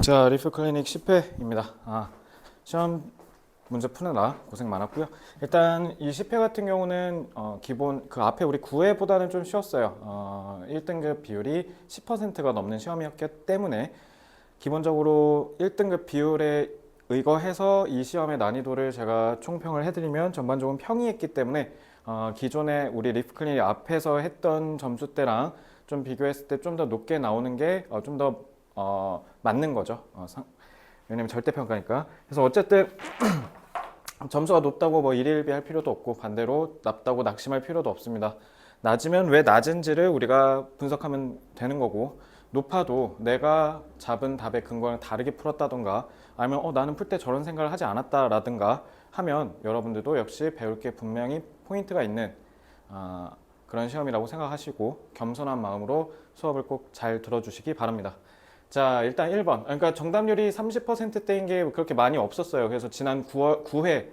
자, 리프 클리닉 10회입니다. 시험 문제 푸느라 고생 많았고요. 일단 이 10회 같은 경우는 기본 그 앞에 우리 9회보다는 좀 쉬웠어요. 1등급 비율이 10%가 넘는 시험이었기 때문에 기본적으로 1등급 비율에 의거해서 이 시험의 난이도를 제가 총평을 해드리면 전반적으로 평이했기 때문에 기존에 우리 리프 클리닉 앞에서 했던 점수대랑 좀 비교했을 때 좀 더 높게 나오는 게 좀 더 맞는 거죠. 왜냐면 절대평가니까. 그래서 어쨌든 점수가 높다고 뭐 일일비할 필요도 없고 반대로 낮다고 낙심할 필요도 없습니다. 낮으면 왜 낮은지를 우리가 분석하면 되는 거고, 높아도 내가 잡은 답의 근거랑 다르게 풀었다던가 아니면 나는 풀 때 저런 생각을 하지 않았다라든가 하면 여러분들도 역시 배울 게 분명히 포인트가 있는 그런 시험이라고 생각하시고 겸손한 마음으로 수업을 꼭 잘 들어주시기 바랍니다. 자, 일단 1번. 그러니까 정답률이 30%대인 게 그렇게 많이 없었어요. 그래서 지난 9회,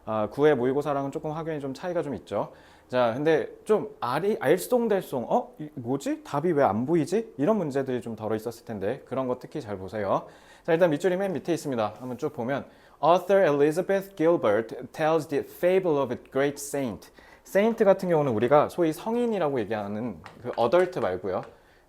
9회 모의고사랑은 조금 확연히 좀 차이가 좀 있죠. 자, 근데 좀 알쏭달쏭, 뭐지? 답이 왜 안 보이지? 이런 문제들이 좀 덜어 있었을 텐데, 그런 거 특히 잘 보세요. 자, 일단 밑줄이 맨 밑에 있습니다. 한번 쭉 보면, Author Elizabeth Gilbert tells the fable of a great saint. saint 같은 경우는 우리가 소위 성인이라고 얘기하는 그 adult 말고요.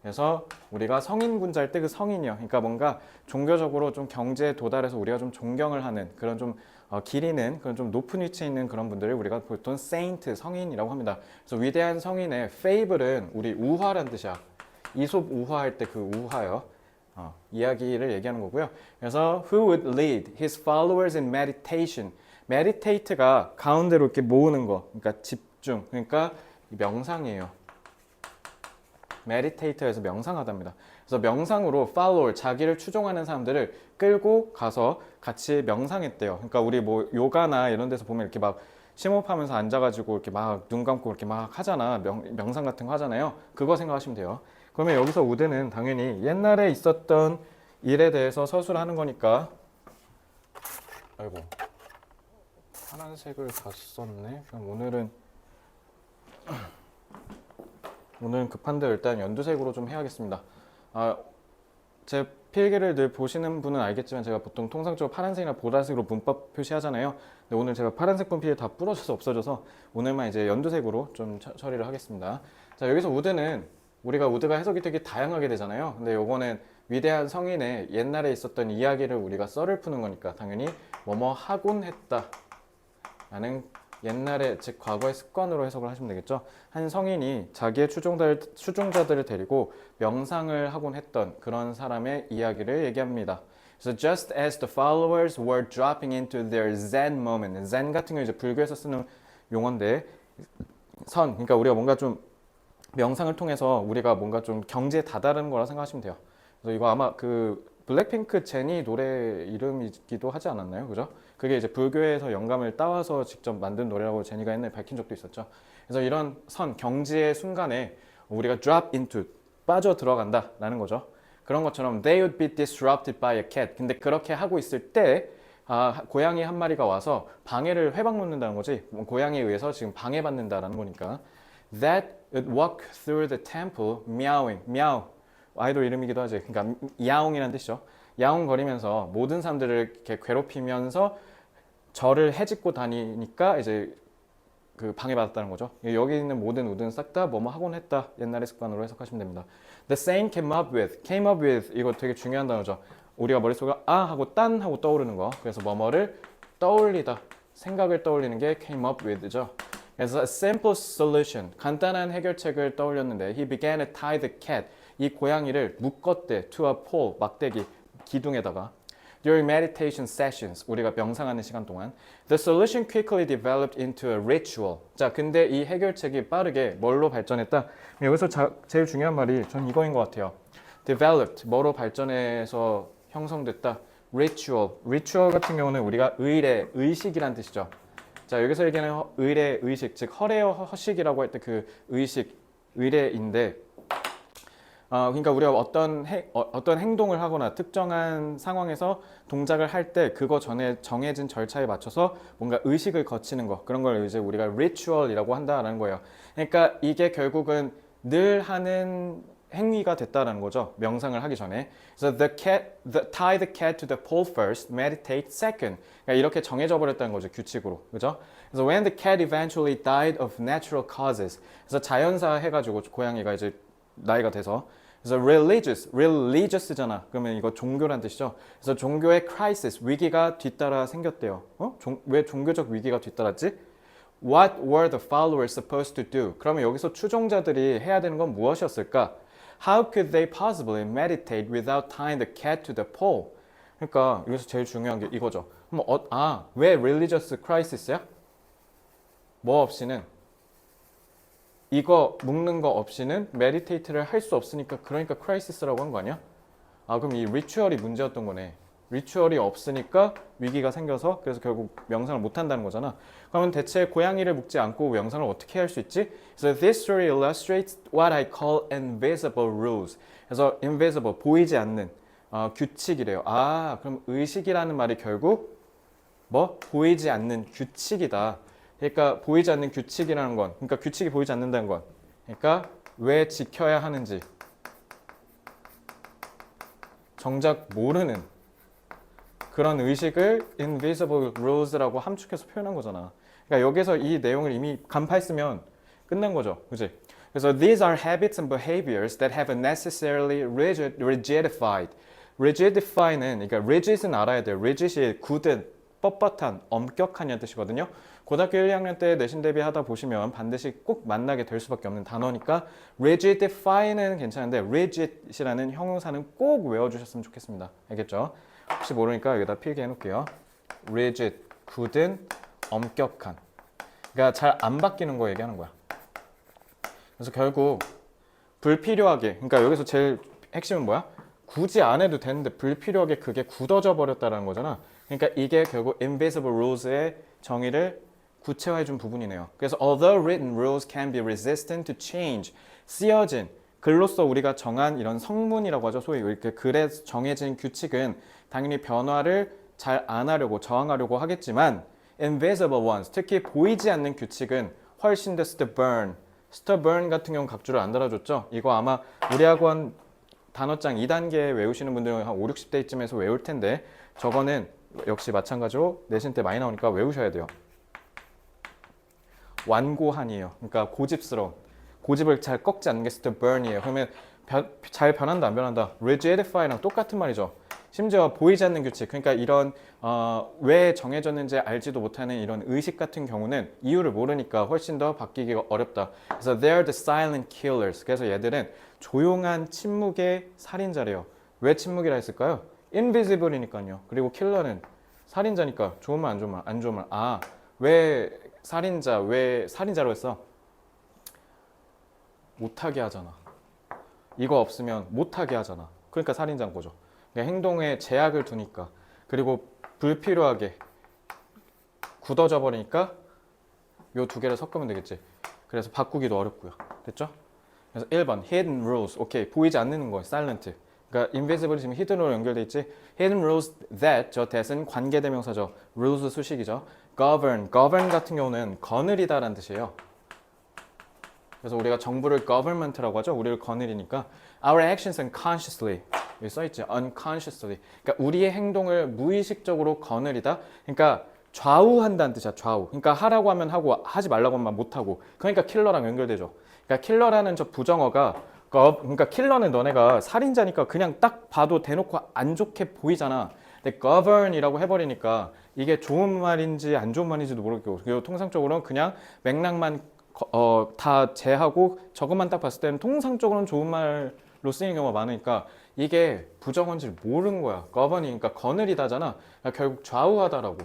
그래서 우리가 성인 군자일 때 그 성인이요. 그러니까 뭔가 종교적으로 좀 경제에 도달해서 우리가 좀 존경을 하는 그런 좀 기리는 그런 좀 높은 위치에 있는 그런 분들을 우리가 보통 saint, 성인이라고 합니다. 그래서 위대한 성인의 fable은 우리 우화란 뜻이야. 이솝 우화할 때 그 우화요. 이야기를 얘기하는 거고요. 그래서 who would lead his followers in meditation. meditate가 가운데로 이렇게 모으는 거. 그러니까 집중. 그러니까 명상이에요. meditate에서 명상하답니다. 그래서 명상으로 follower, 자기를 추종하는 사람들을 끌고 가서 같이 명상했대요. 그러니까 우리 뭐 요가나 이런 데서 보면 이렇게 막 심호흡하면서 앉아가지고 이렇게 막 눈 감고 이렇게 막 하잖아. 명상 같은 거 하잖아요. 그거 생각하시면 돼요. 그러면 여기서 우드는 당연히 옛날에 있었던 일에 대해서 서술을 하는 거니까, 아이고 파란색을 다 썼네. 그럼 오늘은 급한데 일단 연두색으로 좀 해야겠습니다. 제 필기를 늘 보시는 분은 알겠지만 제가 보통 통상적으로 파란색이나 보라색으로 문법 표시하잖아요. 근데 오늘 제가 파란색 분필이 다 부러져서 없어져서 오늘만 이제 연두색으로 좀 처리를 하겠습니다. 자, 여기서 우드가 해석이 되게 다양하게 되잖아요. 근데 요거는 위대한 성인의 옛날에 있었던 이야기를 우리가 썰을 푸는 거니까 당연히 뭐뭐 하곤 했다 라는 옛날에 즉 과거의 습관으로 해석을 하시면 되겠죠. 한 성인이 자기의 추종자들을 데리고 명상을 하곤 했던 그런 사람의 이야기를 얘기합니다. 그래서 just as the followers were dropping into their Zen moment. Zen 같은 경우 이제 불교에서 쓰는 용어인데 그러니까 우리가 뭔가 좀 명상을 통해서 우리가 뭔가 좀 경지에 다다르는 거라 생각하시면 돼요. 그래서 이거 아마 그 블랙핑크 제니 노래 이름이기도 하지 않았나요? 그죠? 그게 이제 불교에서 영감을 따와서 직접 만든 노래라고 제니가 옛날에 밝힌 적도 있었죠. 그래서 이런 경지의 순간에 우리가 drop into, 빠져 들어간다 라는 거죠. 그런 것처럼 they would be disrupted by a cat. 근데 그렇게 하고 있을 때 고양이 한 마리가 와서 방해를 회방 놓는다는 거지. 고양이에 의해서 지금 방해받는다라는 거니까. That would walk through the temple meowing. meow. 아이돌 이름이기도 하지. 그러니까 야옹이라는 뜻이죠. 야옹거리면서 모든 사람들을 이렇게 괴롭히면서 절을 해집고 다니니까 이제 그 방해받았다는 거죠. 여기 있는 모든 우드는 싹 다 뭐뭐 하곤 했다. 옛날의 습관으로 해석하시면 됩니다. The saint came up with 이거 되게 중요한 단어죠. 우리가 머릿속에 하고 딴 하고 떠오르는 거. 그래서 뭐뭐를 떠올리다. 생각을 떠올리는 게 came up with죠. 그래서 a simple solution, 간단한 해결책을 떠올렸는데 he began to tie the cat, 이 고양이를 묶었대 to a pole, 막대기, 기둥에다가 during meditation sessions, 우리가 명상하는 시간 동안 the solution quickly developed into a ritual. 자, 근데 이 해결책이 빠르게 뭘로 발전했다? 여기서 제일 중요한 말이 전 이거인 것 같아요. developed, 뭐로 발전해서 형성됐다? ritual 같은 경우는 우리가 의식이란 뜻이죠. 자, 여기서 얘기하는 의례, 의식, 즉 허례어 허식이라고 할 때 그 의식, 의례인데 그러니까 우리가 어떤 행동을 하거나 특정한 상황에서 동작을 할 때 그거 전에 정해진 절차에 맞춰서 뭔가 의식을 거치는 거, 그런 걸 이제 우리가 ritual이라고 한다라는 거예요. 그러니까 이게 결국은 늘 하는 행위가 됐다라는 거죠. 명상을 하기 전에. 그래서 tie the cat to the pole first, meditate second. 그러니까 이렇게 정해져 버렸다는 거죠. 규칙으로. 그죠? 그래서 when the cat eventually died of natural causes. 그래서 자연사 해가지고 고양이가 이제 나이가 돼서 그래서 religious잖아. 그러면 이거 종교란 뜻이죠. 그래서 종교의 crisis, 위기가 뒤따라 생겼대요. 왜 종교적 위기가 뒤따랐지? What were the followers supposed to do? 그러면 여기서 추종자들이 해야 되는 건 무엇이었을까? How could they possibly meditate without tying the cat to the pole? 그러니까 여기서 제일 중요한 게 이거죠. 왜 religious crisis야? 뭐 없이는 이거 묶는 거 없이는 meditate를 할 수 없으니까 그러니까 crisis라고 한 거 아니야? 그럼 이 리추얼이 문제였던 거네. 리추얼이 없으니까 위기가 생겨서 그래서 결국 명상을 못 한다는 거잖아. 그러면 대체 고양이를 묶지 않고 명상을 어떻게 할 수 있지? So this story illustrates what I call invisible rules. 그래서 invisible, 보이지 않는 규칙이래요. 그럼 의식이라는 말이 결국 보이지 않는 규칙이다. 그러니까 보이지 않는 규칙이라는 건, 그러니까 규칙이 보이지 않는다는 건, 그러니까 왜 지켜야 하는지 정작 모르는 그런 의식을 invisible rules라고 함축해서 표현한 거잖아. 그러니까 여기서 이 내용을 이미 간파했으면 끝난 거죠. 그지? 그래서 these are habits and behaviors that have necessarily rigidified. rigidify는 그러니까 rigid은 알아야 돼요. rigid이 굳은, 뻣뻣한, 엄격한이라는 뜻이거든요. 고등학교 1, 2학년 때 내신 대비하다 보시면 반드시 꼭 만나게 될 수밖에 없는 단어니까 rigidify는 괜찮은데 rigid이라는 형용사는 꼭 외워주셨으면 좋겠습니다. 알겠죠? 혹시 모르니까 여기다 필기해 놓을게요. rigid, 굳은, 엄격한. 그러니까 잘 안 바뀌는 거 얘기하는 거야. 그래서 결국 불필요하게, 그러니까 여기서 제일 핵심은 뭐야? 굳이 안 해도 되는데 불필요하게 그게 굳어져 버렸다는 거잖아. 그러니까 이게 결국 invisible rules의 정의를 구체화해 준 부분이네요. 그래서 although written rules can be resistant to change, 쓰여진 글로써 우리가 정한 이런 성문이라고 하죠. 소위 이렇게 글에 정해진 규칙은 당연히 변화를 잘 안 하려고 저항하려고 하겠지만 invisible ones, 특히 보이지 않는 규칙은 훨씬 더 stubborn 같은 경우 각주를 안 달아줬죠. 이거 아마 우리 학원 단어장 2단계 외우시는 분들은 한 5, 60대쯤에서 외울 텐데 저거는 역시 마찬가지로 내신 때 많이 나오니까 외우셔야 돼요. 완고한이에요. 그러니까 고집스러운. 고집을 잘 꺾지 않는 게 stubborn이에요. 그러면 잘 변한다 안 변한다. rigidify랑 똑같은 말이죠. 심지어 보이지 않는 규칙, 그러니까 이런 왜 정해졌는지 알지도 못하는 이런 의식 같은 경우는 이유를 모르니까 훨씬 더 바뀌기가 어렵다. 그래서 they're the silent killers. 그래서 얘들은 조용한 침묵의 살인자래요. 왜 침묵이라 했을까요? invisible이니까요. 그리고 킬러는 살인자니까 좋은 말 안 좋은 말 안 좋은 말. 왜 살인자로 했어? 못하게 하잖아. 이거 없으면 못하게 하잖아. 그러니까 살인자인 거죠. 행동에 제약을 두니까. 그리고 불필요하게 굳어져 버리니까 요 두 개를 섞으면 되겠지. 그래서 바꾸기도 어렵고요. 됐죠? 그래서 1번 hidden rules. 오케이. 보이지 않는 거 silent. 그러니까 invisible 지금 hidden으로 연결돼 있지. hidden rules that, 저 that은 관계대명사죠. rules 수식이죠. govern 같은 경우는 거느리다라는 뜻이에요. 그래서 우리가 정부를 government라고 하죠. 우리를 거느리니까 our actions unconsciously, 여기 써있지, unconsciously. 그러니까 우리의 행동을 무의식적으로 거느리다. 그러니까 좌우한다는 뜻이야. 좌우. 그러니까 하라고 하면 하고 하지 말라고 하면 못하고. 그러니까 킬러랑 연결되죠. 그러니까 킬러라는 저 부정어가 그러니까 킬러는 너네가 살인자니까 그냥 딱 봐도 대놓고 안 좋게 보이잖아. 근데 govern이라고 해버리니까 이게 좋은 말인지 안 좋은 말인지도 모르겠고, 그리고 통상적으로는 그냥 맥락만 다 제하고 저것만 딱 봤을 때는 통상적으로는 좋은 말로 쓰이는 경우가 많으니까 이게 부정어인지 모르는 거야. govern이니까 거느리다잖아. 그러니까 결국 좌우하다라고.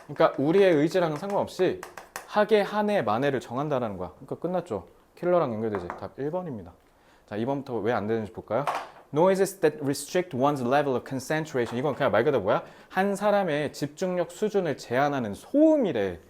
그러니까 우리의 의지랑은 상관없이 하게 한해 만해를 정한다라는 거야. 그러니까 끝났죠. 킬러랑 연결되지. 답 1번입니다. 자, 2번부터 왜 안 되는지 볼까요? Noises that restrict one's level of concentration. 이건 그냥 말 그대로 뭐야? 한 사람의 집중력 수준을 제한하는 소음이래.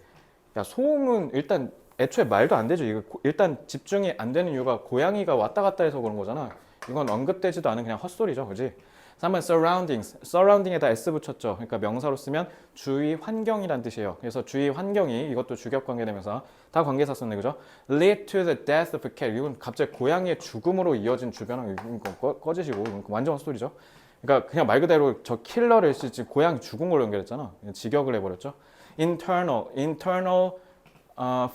야, 소음은 일단 애초에 말도 안 되죠. 이거 일단 집중이 안 되는 이유가 고양이가 왔다 갔다 해서 그런 거잖아. 이건 언급되지도 않은 그냥 헛소리죠. 그지? 3번 surroundings. surrounding에다 s 붙였죠. 그러니까 명사로 쓰면 주위 환경이란 뜻이에요. 그래서 주위 환경이 이것도 주격 관계대명사 다 관계사 썼네. 그죠? lead to the death of a cat. 이건 갑자기 고양이의 죽음으로 이어진 주변 이거 꺼지시고 이건 완전 헛소리죠. 그러니까 그냥 말 그대로 저 킬러를 지금 고양이 죽은 걸로 연결했잖아. 직역을 해버렸죠. internal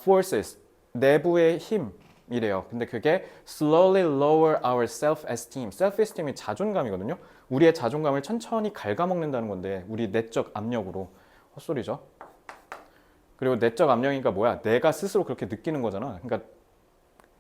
forces. 내부의 힘이래요. 근데 그게 slowly lower our self-esteem. self-esteem이 자존감이거든요. 우리의 자존감을 천천히 갉아먹는다는 건데 우리 내적 압력으로 헛소리죠. 그리고 내적 압력이니까 뭐야? 내가 스스로 그렇게 느끼는 거잖아. 그러니까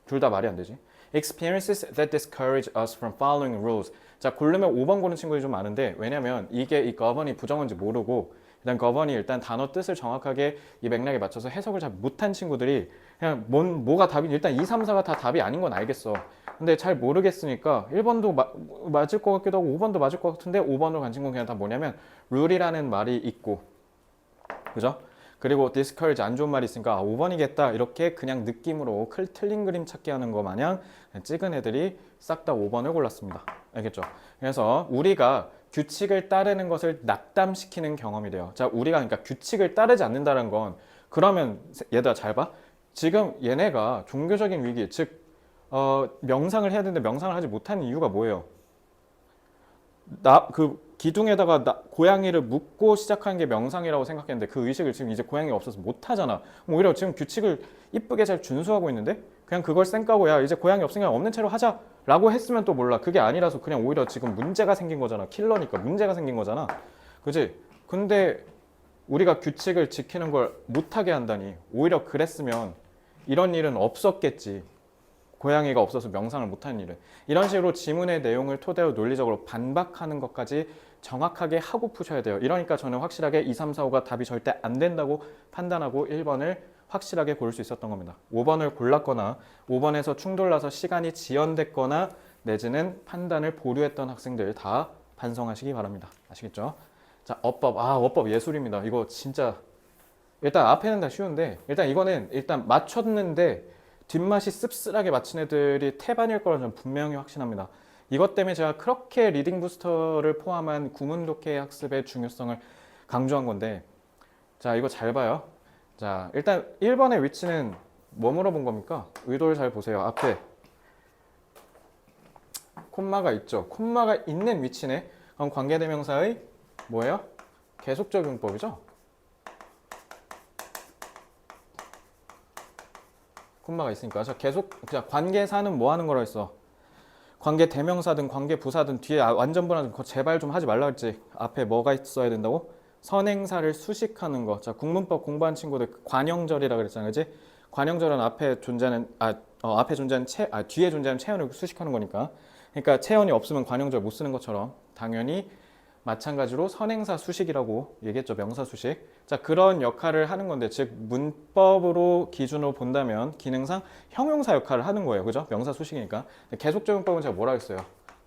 둘 다 말이 안 되지. Experiences that discourage us from following rules. 자, 고르면 5번 고른 친구들이 좀 많은데 왜냐면 이게 이 govern이 부정어인지 모르고 일단 govern이 일단 단어 뜻을 정확하게 이 맥락에 맞춰서 해석을 잘 못한 친구들이 그냥 뭐가 답이 일단 2, 3, 4가 다 답이 아닌 건 알겠어. 근데 잘 모르겠으니까 1번도 맞을 것 같기도 하고 5번도 맞을 것 같은데 5번으로 간 친구는 그냥 다 뭐냐면 룰이라는 말이 있고 그죠? 그리고 discourage 안 좋은 말이 있으니까 5번이겠다 이렇게 그냥 느낌으로 틀린 그림 찾기 하는 거 마냥 찍은 애들이 싹 다 5번을 골랐습니다. 알겠죠? 그래서 우리가 규칙을 따르는 것을 낙담시키는 경험이래요. 자, 우리가 그러니까 규칙을 따르지 않는다는 건 그러면 얘들아 잘 봐. 지금 얘네가 종교적인 위기, 즉 명상을 해야 되는데 명상을 하지 못하는 이유가 뭐예요? 기둥에다가 고양이를 묶고 시작하는 게 명상이라고 생각했는데 그 의식을 지금 이제 고양이가 없어서 못 하잖아. 오히려 지금 규칙을 이쁘게 잘 준수하고 있는데 그냥 그걸 쌩까고 야 이제 고양이 없으니까 없는 채로 하자라고 했으면 또 몰라. 그게 아니라서 그냥 오히려 지금 문제가 생긴 거잖아. 킬러니까 문제가 생긴 거잖아. 그지? 근데 우리가 규칙을 지키는 걸 못하게 한다니 오히려 그랬으면 이런 일은 없었겠지. 고양이가 없어서 명상을 못하는 일은. 이런 식으로 지문의 내용을 토대로 논리적으로 반박하는 것까지 정확하게 하고 푸셔야 돼요. 이러니까 저는 확실하게 2, 3, 4, 5가 답이 절대 안 된다고 판단하고 1번을 확실하게 고를 수 있었던 겁니다. 5번을 골랐거나 5번에서 충돌나서 시간이 지연됐거나 내지는 판단을 보류했던 학생들 다 반성하시기 바랍니다. 아시겠죠? 자, 어법. 어법 예술입니다. 이거 진짜 일단 앞에는 다 쉬운데 일단 이거는 일단 맞췄는데 뒷맛이 씁쓸하게 맞힌 애들이 태반일 거라 저는 분명히 확신합니다. 이것 때문에 제가 그렇게 리딩 부스터를 포함한 구문 독해 학습의 중요성을 강조한 건데 자, 이거 잘 봐요. 자, 일단 1번의 위치는 뭐 물어본 겁니까? 의도를 잘 보세요. 앞에 콤마가 있죠. 콤마가 있는 위치네. 그럼 관계대명사의 뭐예요? 계속적 용법이죠. 콤마가 있으니까. 자, 자, 관계사는 뭐 하는 거라 했어? 관계 대명사든 관계 부사든 뒤에 완전 불안한 거 제발 좀 하지 말라 했지. 앞에 뭐가 있어야 된다고? 선행사를 수식하는 거. 자, 국문법 공부한 친구들 관형절이라 그랬잖아요. 그지? 관형절은 앞에 존재하는 뒤에 존재하는 체언을 수식하는 거니까. 그러니까 체언이 없으면 관형절 못 쓰는 것처럼 당연히 마찬가지로 선행사 수식이라고 얘기했죠. 명사 수식. 자, 그런 역할을 하는 건데 즉 문법으로 기준으로 본다면 기능상 형용사 역할을 하는 거예요. 그죠? 명사 수식이니까. 계속적 용법은 제가 뭐라 했어요?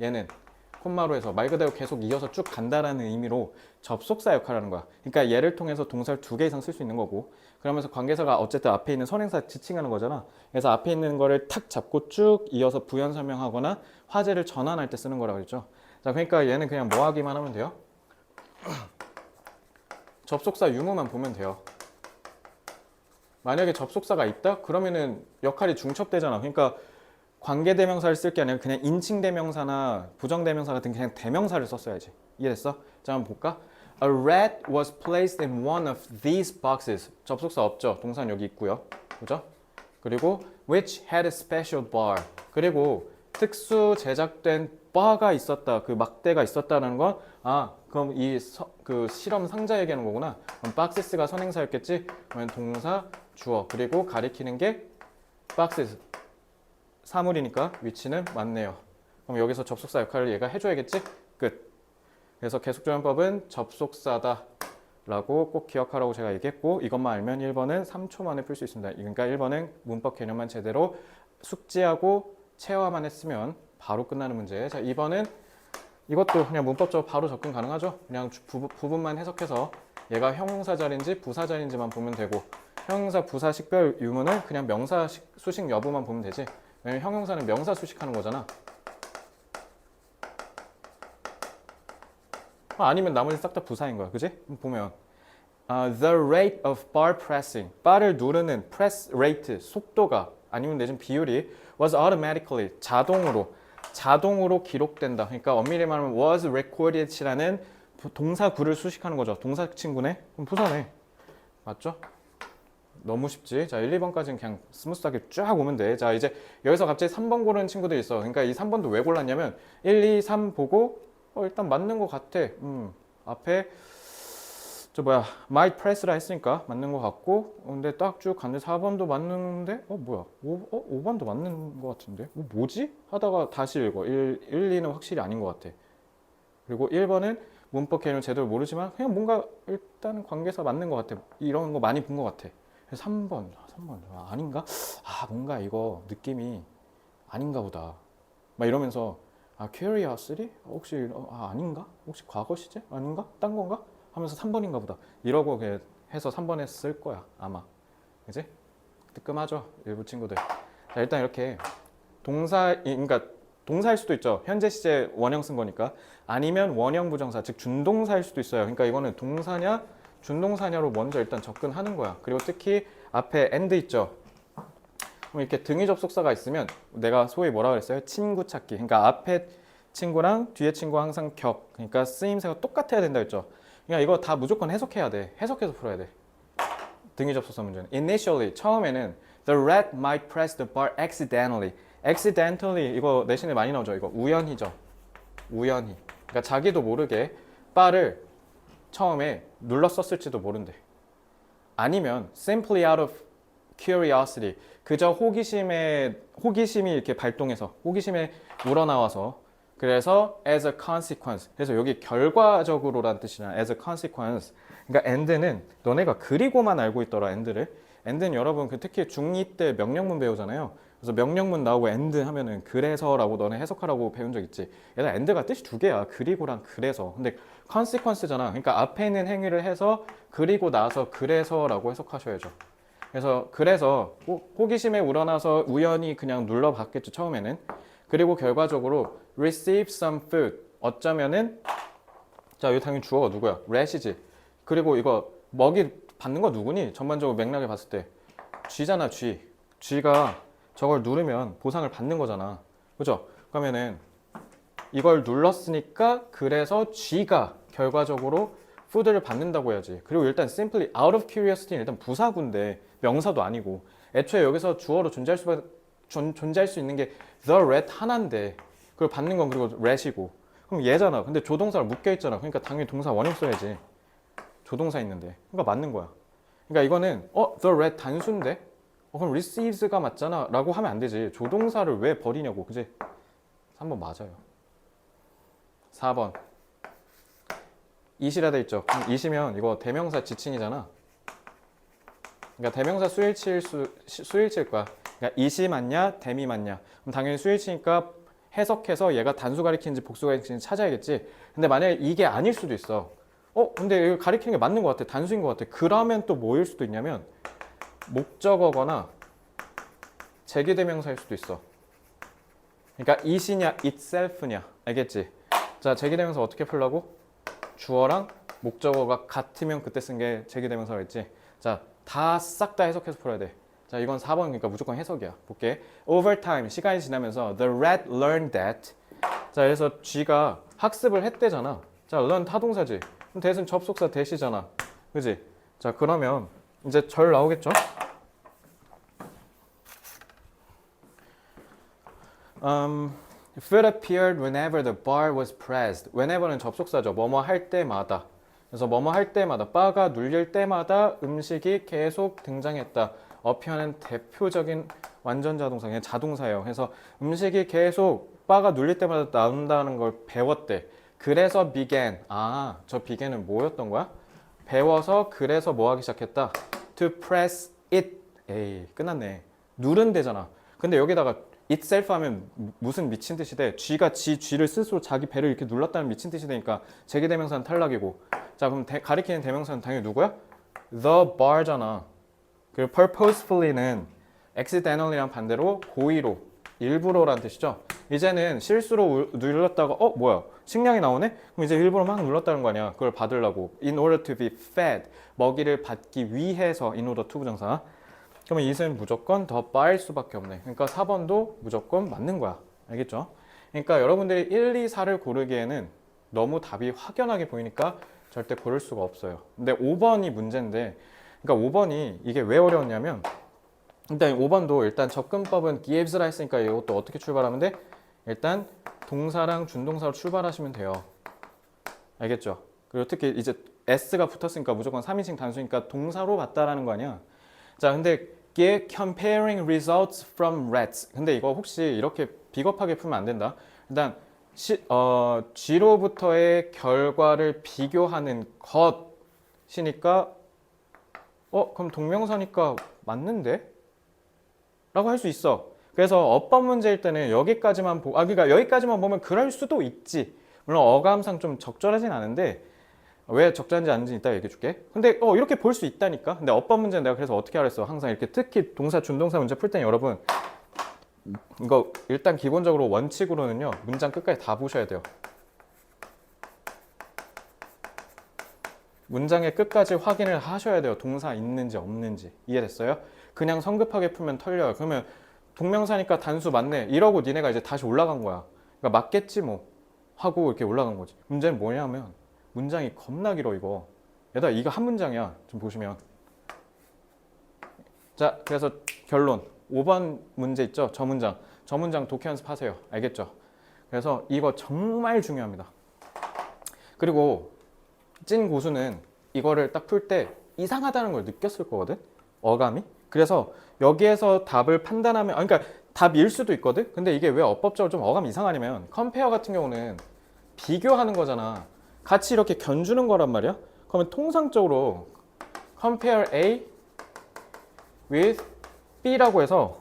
얘는 콤마로 해서 말 그대로 계속 이어서 쭉 간다라는 의미로 접속사 역할을 하는 거야. 그러니까 얘를 통해서 동사를 2개 이상 쓸 수 있는 거고 그러면서 관계사가 어쨌든 앞에 있는 선행사 지칭하는 거잖아. 그래서 앞에 있는 거를 탁 잡고 쭉 이어서 부연 설명하거나 화제를 전환할 때 쓰는 거라고 했죠. 자, 그러니까 얘는 그냥 뭐 하기만 하면 돼요? 접속사 유무만 보면 돼요. 만약에 접속사가 있다? 그러면은 역할이 중첩되잖아. 그러니까 관계대명사를 쓸 게 아니라 그냥 인칭대명사나 부정대명사 같은 그냥 대명사를 썼어야지. 이해됐어? 자, 한번 볼까? A rat was placed in one of these boxes. 접속사 없죠? 동사는 여기 있고요. 그죠? 그리고 which had a special bar. 그리고 특수 제작된 바가 있었다. 그 막대가 있었다는 건 그럼 그 실험 상자 얘기하는 거구나. 그럼 boxes가 선행사였겠지? 그러면 동사, 주어. 그리고 가리키는 게 boxes. 사물이니까 위치는 맞네요. 그럼 여기서 접속사 역할을 얘가 해줘야겠지? 끝. 그래서 계속조연법은 접속사다 라고 꼭 기억하라고 제가 얘기했고 이것만 알면 1번은 3초 만에 풀 수 있습니다. 그러니까 1번은 문법 개념만 제대로 숙지하고 체화만 했으면 바로 끝나는 문제. 자, 2번은 이것도 그냥 문법적으로 바로 접근 가능하죠. 그냥 부분만 해석해서 얘가 형용사 자리인지 부사 자리인지만 보면 되고 형용사 부사 식별 유무는 그냥 명사 수식 여부만 보면 되지. 왜냐면 형용사는 명사 수식하는 거잖아. 아니면 나머지 싹 다 부사인 거야. 그지? 보면 the rate of bar pressing. 바를 누르는 press rate 속도가 아니면 내지는 비율이 was automatically 자동으로 기록된다. 그러니까 엄밀히 말하면 was recorded이라는 동사구를 수식하는 거죠. 동사 친구네? 그럼 부사네. 맞죠? 너무 쉽지? 자, 1, 2번까지는 그냥 스무스하게 쫙 오면 돼. 자, 이제 여기서 갑자기 3번 고르는 친구들이 있어. 그러니까 이 3번도 왜 골랐냐면 1, 2, 3 보고 일단 맞는 것 같아. 앞에 might press라 했으니까 맞는 것 같고 근데 딱 쭉 갔는데 4번도 맞는데 5번도 맞는 것 같은데 뭐지? 하다가 다시 읽어. 1, 2는 확실히 아닌 것 같아. 그리고 1번은 문법 개념을 제대로 모르지만 그냥 뭔가 일단 관계사 맞는 것 같아. 이런 거 많이 본 것 같아. 3번 아닌가? 뭔가 이거 느낌이 아닌가 보다. 막 이러면서 curiosity? 혹시 아닌가? 혹시 과거 시제? 아닌가? 딴 건가? 하면서 3번인가 보다. 이러고 해서 3번에 쓸 거야 아마. 그지? 뜨끔하죠 일부 친구들. 자, 일단 이렇게 그러니까 동사일 수도 있죠. 현재 시제 원형 쓴 거니까. 아니면 원형 부정사, 즉 준동사일 수도 있어요. 그러니까 이거는 동사냐 준동사냐로 먼저 일단 접근하는 거야. 그리고 특히 앞에 and 있죠. 그럼 이렇게 등위 접속사가 있으면 내가 소위 뭐라 그랬어요? 친구 찾기. 그러니까 앞에 친구랑 뒤에 친구가 항상 그러니까 쓰임새가 똑같아야 된다 했죠. 그러니까 이거 다 무조건 해석해야 돼. 해석해서 풀어야 돼. 등위 접속사 문제는. Initially, 처음에는 the rat might press the bar accidentally. accidentally 이거 내신에 많이 나오죠. 이거 우연히죠. 우연히. 그러니까 자기도 모르게 바를 처음에 눌렀었을지도 모른대. 아니면 simply out of curiosity. 그저 호기심이 이렇게 발동해서 호기심에 우러나와서 그래서 as a consequence. 그래서 여기 결과적으로란 뜻이잖아. as a consequence. 그러니까 and는 너네가 그리고만 알고 있더라. and는 여러분 특히 중2 때 명령문 배우잖아요. 그래서 명령문 나오고 and 하면은 그래서라고 너네 해석하라고 배운 적 있지. 얘들아 and가 뜻이 두 개야. 그리고랑 그래서. 근데 consequence잖아. 그러니까 앞에 있는 행위를 해서 그리고 나서 그래서라고 해석하셔야죠. 그래서 호기심에 우러나서 우연히 그냥 눌러봤겠죠. 처음에는. 그리고 결과적으로 receive some food. 어쩌면은 자, 이거 당연히 주어가 누구야? rat이지. 그리고 이거 먹이 받는 거 누구니? 전반적으로 맥락을 봤을 때 쥐잖아. 쥐가 저걸 누르면 보상을 받는 거잖아. 그죠? 그러면은 이걸 눌렀으니까 그래서 쥐가 결과적으로 푸드를 받는다고 해야지. 그리고 일단 simply out of curiosity는 일단 부사구인데 명사도 아니고 애초에 여기서 주어로 존재할 수 있는 게 the rat 하나인데 그걸 받는 건 그리고 rat이고 그럼 얘잖아. 근데 조동사로 묶여 있잖아. 그러니까 당연히 동사 원형 써야지. 조동사 있는데. 그러니까 맞는 거야. 그러니까 이거는 the rat 단수인데 그럼 receives가 맞잖아 라고 하면 안 되지. 조동사를 왜 버리냐고. 그지? 3번 맞아요. 4번 it이라 돼 있죠. it이면 이거 대명사 지칭이잖아. 그러니까 대명사 수일치일 거야. 그러니까 it이 맞냐 them이 맞냐. 그럼 당연히 수일치니까 해석해서 얘가 단수 가리키는지 복수 가리키는지 찾아야겠지. 근데 만약에 이게 아닐 수도 있어. 근데 이거 가리키는 게 맞는 것 같아. 단수인 것 같아. 그러면 또 뭐일 수도 있냐면 목적어거나 제기대명사일 수도 있어. 그러니까 it이냐 itself냐. 알겠지? 자, 제기대명사 어떻게 풀라고? 주어랑 목적어가 같으면 그때 쓴 게 제기대명사가 있지. 자, 다 싹 다 해석해서 풀어야 돼. 자, 이건 4번 그러니까 무조건 해석이야. 볼게. Over time, 시간이 지나면서 the rat learned that. 자, 그래서 쥐가 학습을 했대잖아. 자, learn 타동사지. 그럼 that은 접속사 that이잖아. 그지? 자, 그러면 이제 절 나오겠죠? Food appeared whenever the bar was pressed. whenever는 접속사죠. 뭐뭐 할 때마다. 그래서 뭐뭐 할 때마다 바가 눌릴 때마다 음식이 계속 등장했다. appear는 대표적인 완전 자동사, 그냥 자동사예요. 그래서 음식이 계속 바가 눌릴 때마다 나온다는 걸 배웠대. 그래서 began. 저 began은 뭐였던 거야? 배워서 그래서 뭐 하기 시작했다? To press it. 에이, 끝났네. 누른대잖아. 근데 여기다가 itself 하면 무슨 미친 뜻이 돼? 쥐가 쥐를 스스로 자기 배를 이렇게 눌렀다는 미친 뜻이 되니까 제기대명사는 탈락이고. 자, 그럼 가리키는 대명사는 당연히 누구야? The bar잖아. 그리고 purposefully는 accidentally랑 반대로 고의로, 일부러란 뜻이죠. 이제는 실수로 눌렀다가 뭐야 식량이 나오네? 그럼 이제 일부러 막 눌렀다는 거 아니야. 그걸 받으려고. In order to be fed. 먹이를 받기 위해서 in order to 부정사. 그러면 이는 무조건 더 buy일 수밖에 없네. 그러니까 4번도 무조건 맞는 거야. 알겠죠? 그러니까 여러분들이 1, 2, 4를 고르기에는 너무 답이 확연하게 보이니까 절대 고를 수가 없어요. 근데 5번이 문제인데, 그러니까 5번이 이게 왜 어려웠냐면, 일단 5번도 일단 접근법은 gives라 했으니까 이것도 어떻게 출발하면 돼? 일단 동사랑 준동사로 출발하시면 돼요. 알겠죠? 그리고 특히 이제 s가 붙었으니까 무조건 3인칭 단수니까 동사로 봤다라는 거 아니야. 자, 근데 comparing results from rats. 근데 이거 혹시 이렇게 비겁하게 풀면 안 된다. 일단 G로부터의 결과를 비교하는 것이니까 그럼 동명사니까 맞는데? 라고 할 수 있어. 그래서 어법 문제일 때는 여기까지만 그러니까 여기까지만 보면 그럴 수도 있지. 물론 어감상 좀 적절하진 않은데 왜 적절한지 아닌지 이따 얘기해 줄게. 근데 이렇게 볼 수 있다니까. 근데 어법 문제는 내가 그래서 어떻게 하랬어. 항상 이렇게 특히 동사 준동사 문제 풀 때는 여러분 이거 일단 기본적으로 원칙으로는요. 문장 끝까지 다 보셔야 돼요. 문장의 끝까지 확인을 하셔야 돼요. 동사 있는지 없는지. 이해됐어요? 그냥 성급하게 풀면 털려요. 그러면 동명사니까 단수 맞네. 이러고 니네가 이제 다시 올라간 거야. 그러니까 맞겠지 뭐 하고 이렇게 올라간 거지. 문제는 뭐냐면 문장이 겁나 길어 이거. 얘들아 이거 한 문장이야. 좀 보시면. 자, 그래서 결론. 5번 문제 있죠? 저 문장 독해 연습하세요. 알겠죠? 그래서 이거 정말 중요합니다. 그리고 찐 고수는 이거를 딱 풀 때 이상하다는 걸 느꼈을 거거든? 어감이? 그래서 여기에서 답을 판단하면 그러니까 답일 수도 있거든? 근데 이게 왜 어법적으로 좀 어감이 이상하냐면 컴페어 같은 경우는 비교하는 거잖아. 같이 이렇게 견주는 거란 말이야. 그러면 통상적으로 compare A with B라고 해서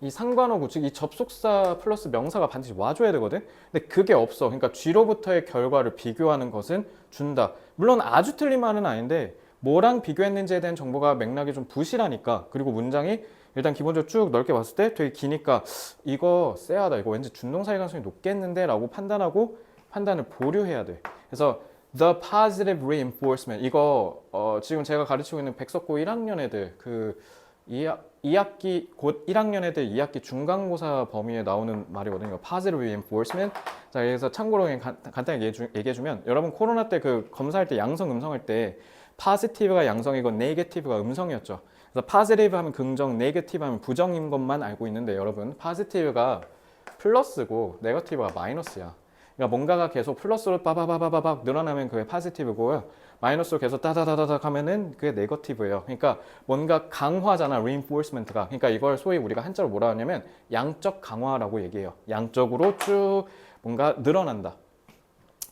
이 상관어구 즉 이 접속사 플러스 명사가 반드시 와줘야 되거든. 근데 그게 없어. 그러니까 G로부터의 결과를 비교하는 것은 준다. 물론 아주 틀린 말은 아닌데 뭐랑 비교했는지에 대한 정보가 맥락이 좀 부실하니까. 그리고 문장이 일단 기본적으로 쭉 넓게 봤을 때 되게 기니까 이거 쎄하다. 이거 왠지 준동사일 가능성이 높겠는데 라고 판단하고 판단을 보류해야 돼. 그래서 the positive reinforcement 이거 지금 제가 가르치고 있는 백석고 1학년 애들 2학기 곧 1학년 애들 2학기 중간고사 범위에 나오는 말이거든요. positive reinforcement. 자, 그래서 참고로 간단히 얘기해주면 여러분 코로나 때 그 검사할 때 양성 음성할 때 positive가 양성이고 negative가 음성이었죠. 그래서 positive 하면 긍정, negative 하면 부정인 것만 알고 있는데 여러분 positive가 플러스고 negative가 마이너스야. 그러니까 뭔가가 계속 플러스로 빠바바바바박 늘어나면 그게 positive고요. 마이너스로 계속 따다다다닥 하면은 그게 네거티브예요. 그러니까 뭔가 강화잖아, reinforcement가. 그러니까 이걸 소위 우리가 한자로 뭐라 하냐면 양적 강화라고 얘기해요. 양적으로 쭉 뭔가 늘어난다.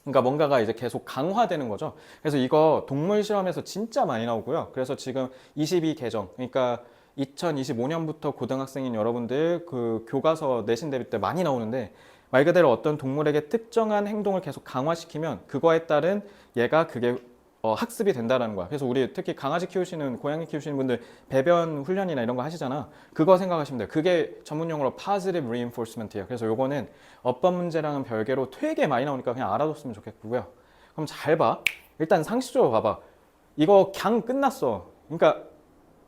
그러니까 뭔가가 이제 계속 강화되는 거죠. 그래서 이거 동물 실험에서 진짜 많이 나오고요. 그래서 지금 22개정, 그러니까 2025년부터 고등학생인 여러분들 그 교과서 내신 대비 때 많이 나오는데 말 그대로 어떤 동물에게 특정한 행동을 계속 강화시키면 그거에 따른 얘가 그게 학습이 된다는 거야. 그래서 우리 특히 강아지 키우시는 고양이 키우시는 분들 배변 훈련이나 이런 거 하시잖아. 그거 생각하시면 돼요. 그게 전문 용어로 positive reinforcement예요. 그래서 요거는 어법 문제랑은 별개로 되게 많이 나오니까 그냥 알아뒀으면 좋겠고요. 그럼 잘 봐. 일단 상식적으로 봐봐. 이거 그냥 끝났어. 그러니까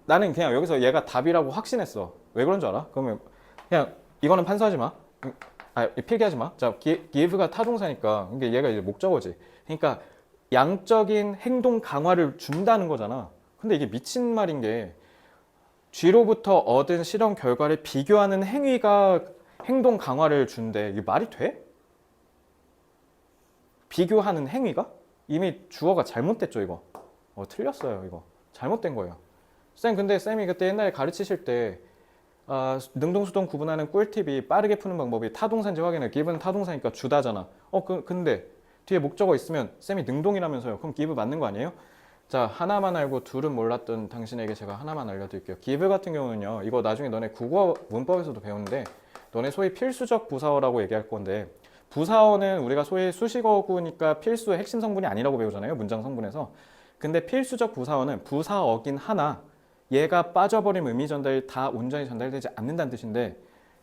나는 그냥 여기서 얘가 답이라고 확신했어. 왜 그런 줄 알아? 그러면 그냥 이거는 판사하지 마. 필기하지 마. 자, give가 타동사니까 이게 얘가 이제 목적어지. 그러니까 양적인 행동 강화를 준다는 거잖아. 근데 이게 미친 말인 게 G로부터 얻은 실험 결과를 비교하는 행위가 행동 강화를 준대. 이게 말이 돼? 비교하는 행위가? 이미 주어가 잘못됐죠, 이거. 틀렸어요, 이거. 잘못된 거예요. 쌤, 근데 쌤이 그때 옛날에 가르치실 때 능동수동 구분하는 꿀팁이 빠르게 푸는 방법이 타동사인지 확인해. give는 타동사니까 주다잖아. 근데 뒤에 목적어 있으면 쌤이 능동이라면서요. 그럼 give 맞는 거 아니에요? 자, 하나만 알고 둘은 몰랐던 당신에게 제가 하나만 알려드릴게요. give 같은 경우는요. 이거 나중에 너네 국어 문법에서도 배우는데 너네 소위 필수적 부사어라고 얘기할 건데 부사어는 우리가 소위 수식어구니까 필수의 핵심 성분이 아니라고 배우잖아요. 문장 성분에서. 근데 필수적 부사어는 부사어긴 하나 얘가 빠져버린 의미 전달이 다 온전히 전달되지 않는다는 뜻인데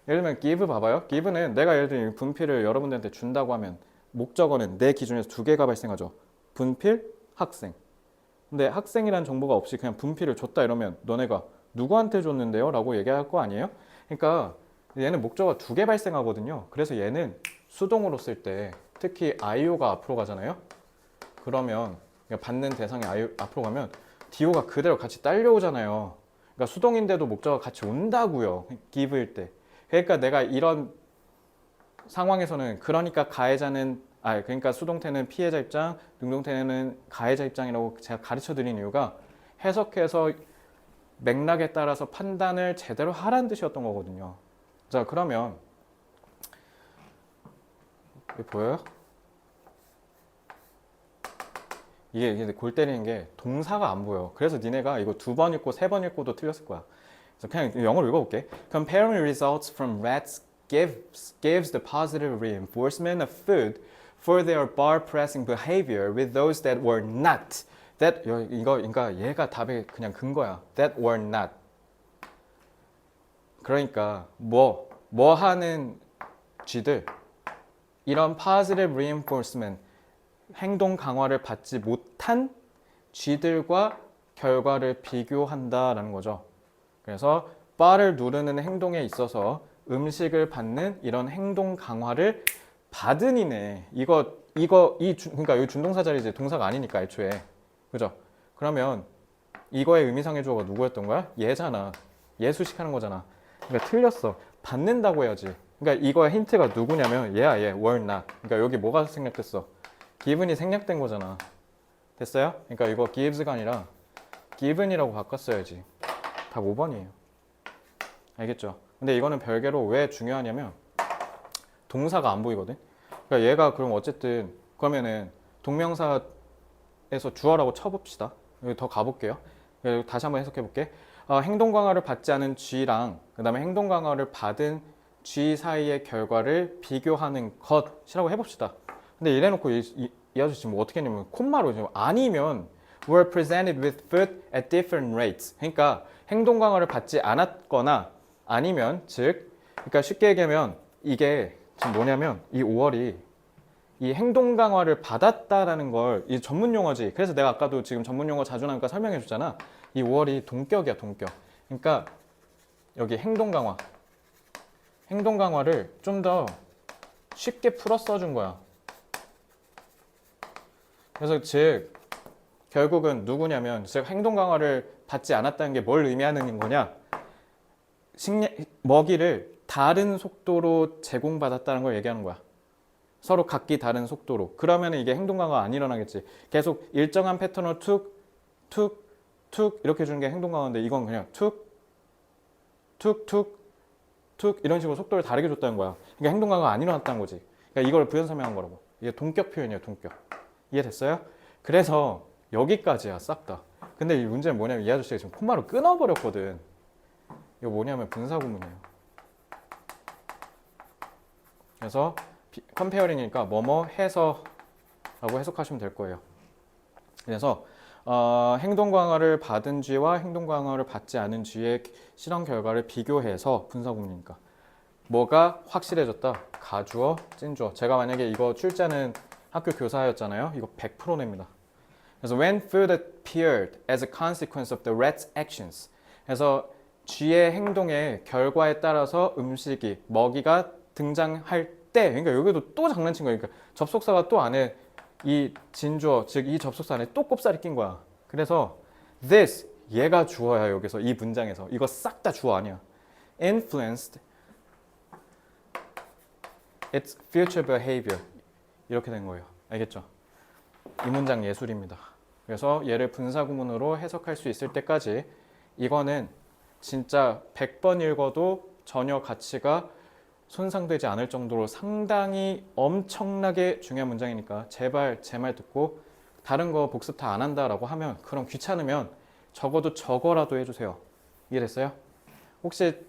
예를 들면 give 봐봐요. give는 내가 예를 들면 분필을 여러분들한테 준다고 하면 목적어는 내 기준에서 두 개가 발생하죠. 분필, 학생. 근데 학생이란 정보가 없이 그냥 분필을 줬다 이러면 너네가 누구한테 줬는데요? 라고 얘기할 거 아니에요? 그러니까 얘는 목적어가 두 개 발생하거든요. 그래서 얘는 수동으로 쓸 때 특히 IO가 앞으로 가잖아요. 그러면 받는 대상이 IO 앞으로 가면 DO가 그대로 같이 딸려오잖아요. 그러니까 수동인데도 목적어가 같이 온다고요. give일 때. 그러니까 내가 이런 상황에서는 그러니까 가해자는 그러니까 수동태는 피해자 입장, 능동태는 가해자 입장이라고 제가 가르쳐 드린 이유가 해석해서 맥락에 따라서 판단을 제대로 하라는 뜻이었던 거거든요. 자, 그러면 이게 보여요? 이게 골 때리는 게 동사가 안 보여. 그래서 니네가 이거 두 번 읽고 세 번 읽고도 틀렸을 거야. 그래서 그냥 영어로 읽어볼게. Comparing results from rats gives the positive reinforcement of food for their bar pressing behavior with those that were not. 이거 그러니까 얘가 답의 그냥 근거야. That were not. 그러니까 뭐 하는 쥐들 이런 positive reinforcement 행동 강화를 받지 못한 쥐들과 결과를 비교한다라는 거죠. 그래서 바를 누르는 행동에 있어서 음식을 받는 이런 행동 강화를 받은 이네. 그러니까 여기 준동사 자리지 동사가 아니니까 애초에. 그죠? 그러면 이거의 의미상의 주어가 누구였던 거야? 얘잖아. 얘 수식하는 거잖아. 그러니까 틀렸어. 받는다고 해야지. 그러니까 이거의 힌트가 누구냐면 얘야 얘. were not. 그러니까 여기 뭐가 생략됐어? given이 생략된 거잖아. 됐어요? 그러니까 이거 gives가 아니라 given이라고 바꿨어야지. 답 5번이에요. 알겠죠? 근데 이거는 별개로 왜 중요하냐면 동사가 안 보이거든. 그러니까 얘가 그럼 어쨌든 그러면은 동명사에서 주어라고 쳐봅시다. 여기 더 가볼게요. 다시 한번 해석해 볼게. 행동 강화를 받지 않은 G랑 그 다음에 행동 강화를 받은 G 사이의 결과를 비교하는 것이라고 해봅시다. 근데 이래놓고 이 아저씨 지금 어떻게 했냐면 콤마로 지금 아니면 were presented with food at different rates. 그러니까 행동 강화를 받지 않았거나 아니면 그러니까 쉽게 얘기하면 이게 지금 뭐냐면 이 5월이 이 행동 강화를 받았다라는 걸 이 전문 용어지. 그래서 내가 아까도 지금 전문 용어 자주 나오니까 설명해 줬잖아. 이 5월이 동격이야, 동격. 그러니까 여기 행동 강화를 좀 더 쉽게 풀어 써준 거야. 그래서 결국은 누구냐면 행동 강화를 받지 않았다는 게 뭘 의미하는 거냐? 먹이를 다른 속도로 제공받았다는 걸 얘기하는 거야. 서로 각기 다른 속도로. 그러면 이게 행동 강화가 안 일어나겠지. 계속 일정한 패턴으로 툭 이렇게 주는 게 행동 강화인데 이건 그냥 툭 이런 식으로 속도를 다르게 줬다는 거야. 그러니까 행동 강화가 안 일어났다는 거지. 그러니까 이걸 부연 설명한 거라고. 이게 동격 표현이에요, 동격. 이해됐어요? 그래서 여기까지야, 싹 다. 근데 이 문제는 뭐냐면 이 아저씨가 지금 콤마로 끊어버렸거든. 이거 뭐냐면 분사구문이에요. 그래서 컴페어링이니까 뭐뭐 해서 라고 해석하시면 될 거예요. 그래서 행동 강화를 받은 G와 행동 강화를 받지 않은 G의 실험 결과를 비교해서 분사구문이니까 뭐가 확실해졌다? 가주어, 찐주어. 제가 만약에 이거 출제하는 학교 교사였잖아요. 이거 100% 냅니다. 그래서 when food appeared as a consequence of the rat's actions. 그래서 G의 행동의 결과에 따라서 먹이가 등장할 때, 그러니까 여기도 또 장난친 거예요. 그러니까 접속사가 또 안에 이 진주어, 즉 이 접속사 안에 또 꼽살이 낀 거야. 그래서 this, 얘가 주어야. 여기서 이 문장에서 이거 싹 다 주어 아니야. influenced its future behavior. 이렇게 된 거예요. 알겠죠? 이 문장 예술입니다. 그래서 얘를 분사구문으로 해석할 수 있을 때까지 이거는 진짜 100번 읽어도 전혀 가치가 손상되지 않을 정도로 상당히 엄청나게 중요한 문장이니까 제발 제 말 듣고 다른 거 복습 다 안 한다라고 하면 그럼 귀찮으면 적어도 저거라도 해주세요. 이해됐어요? 혹시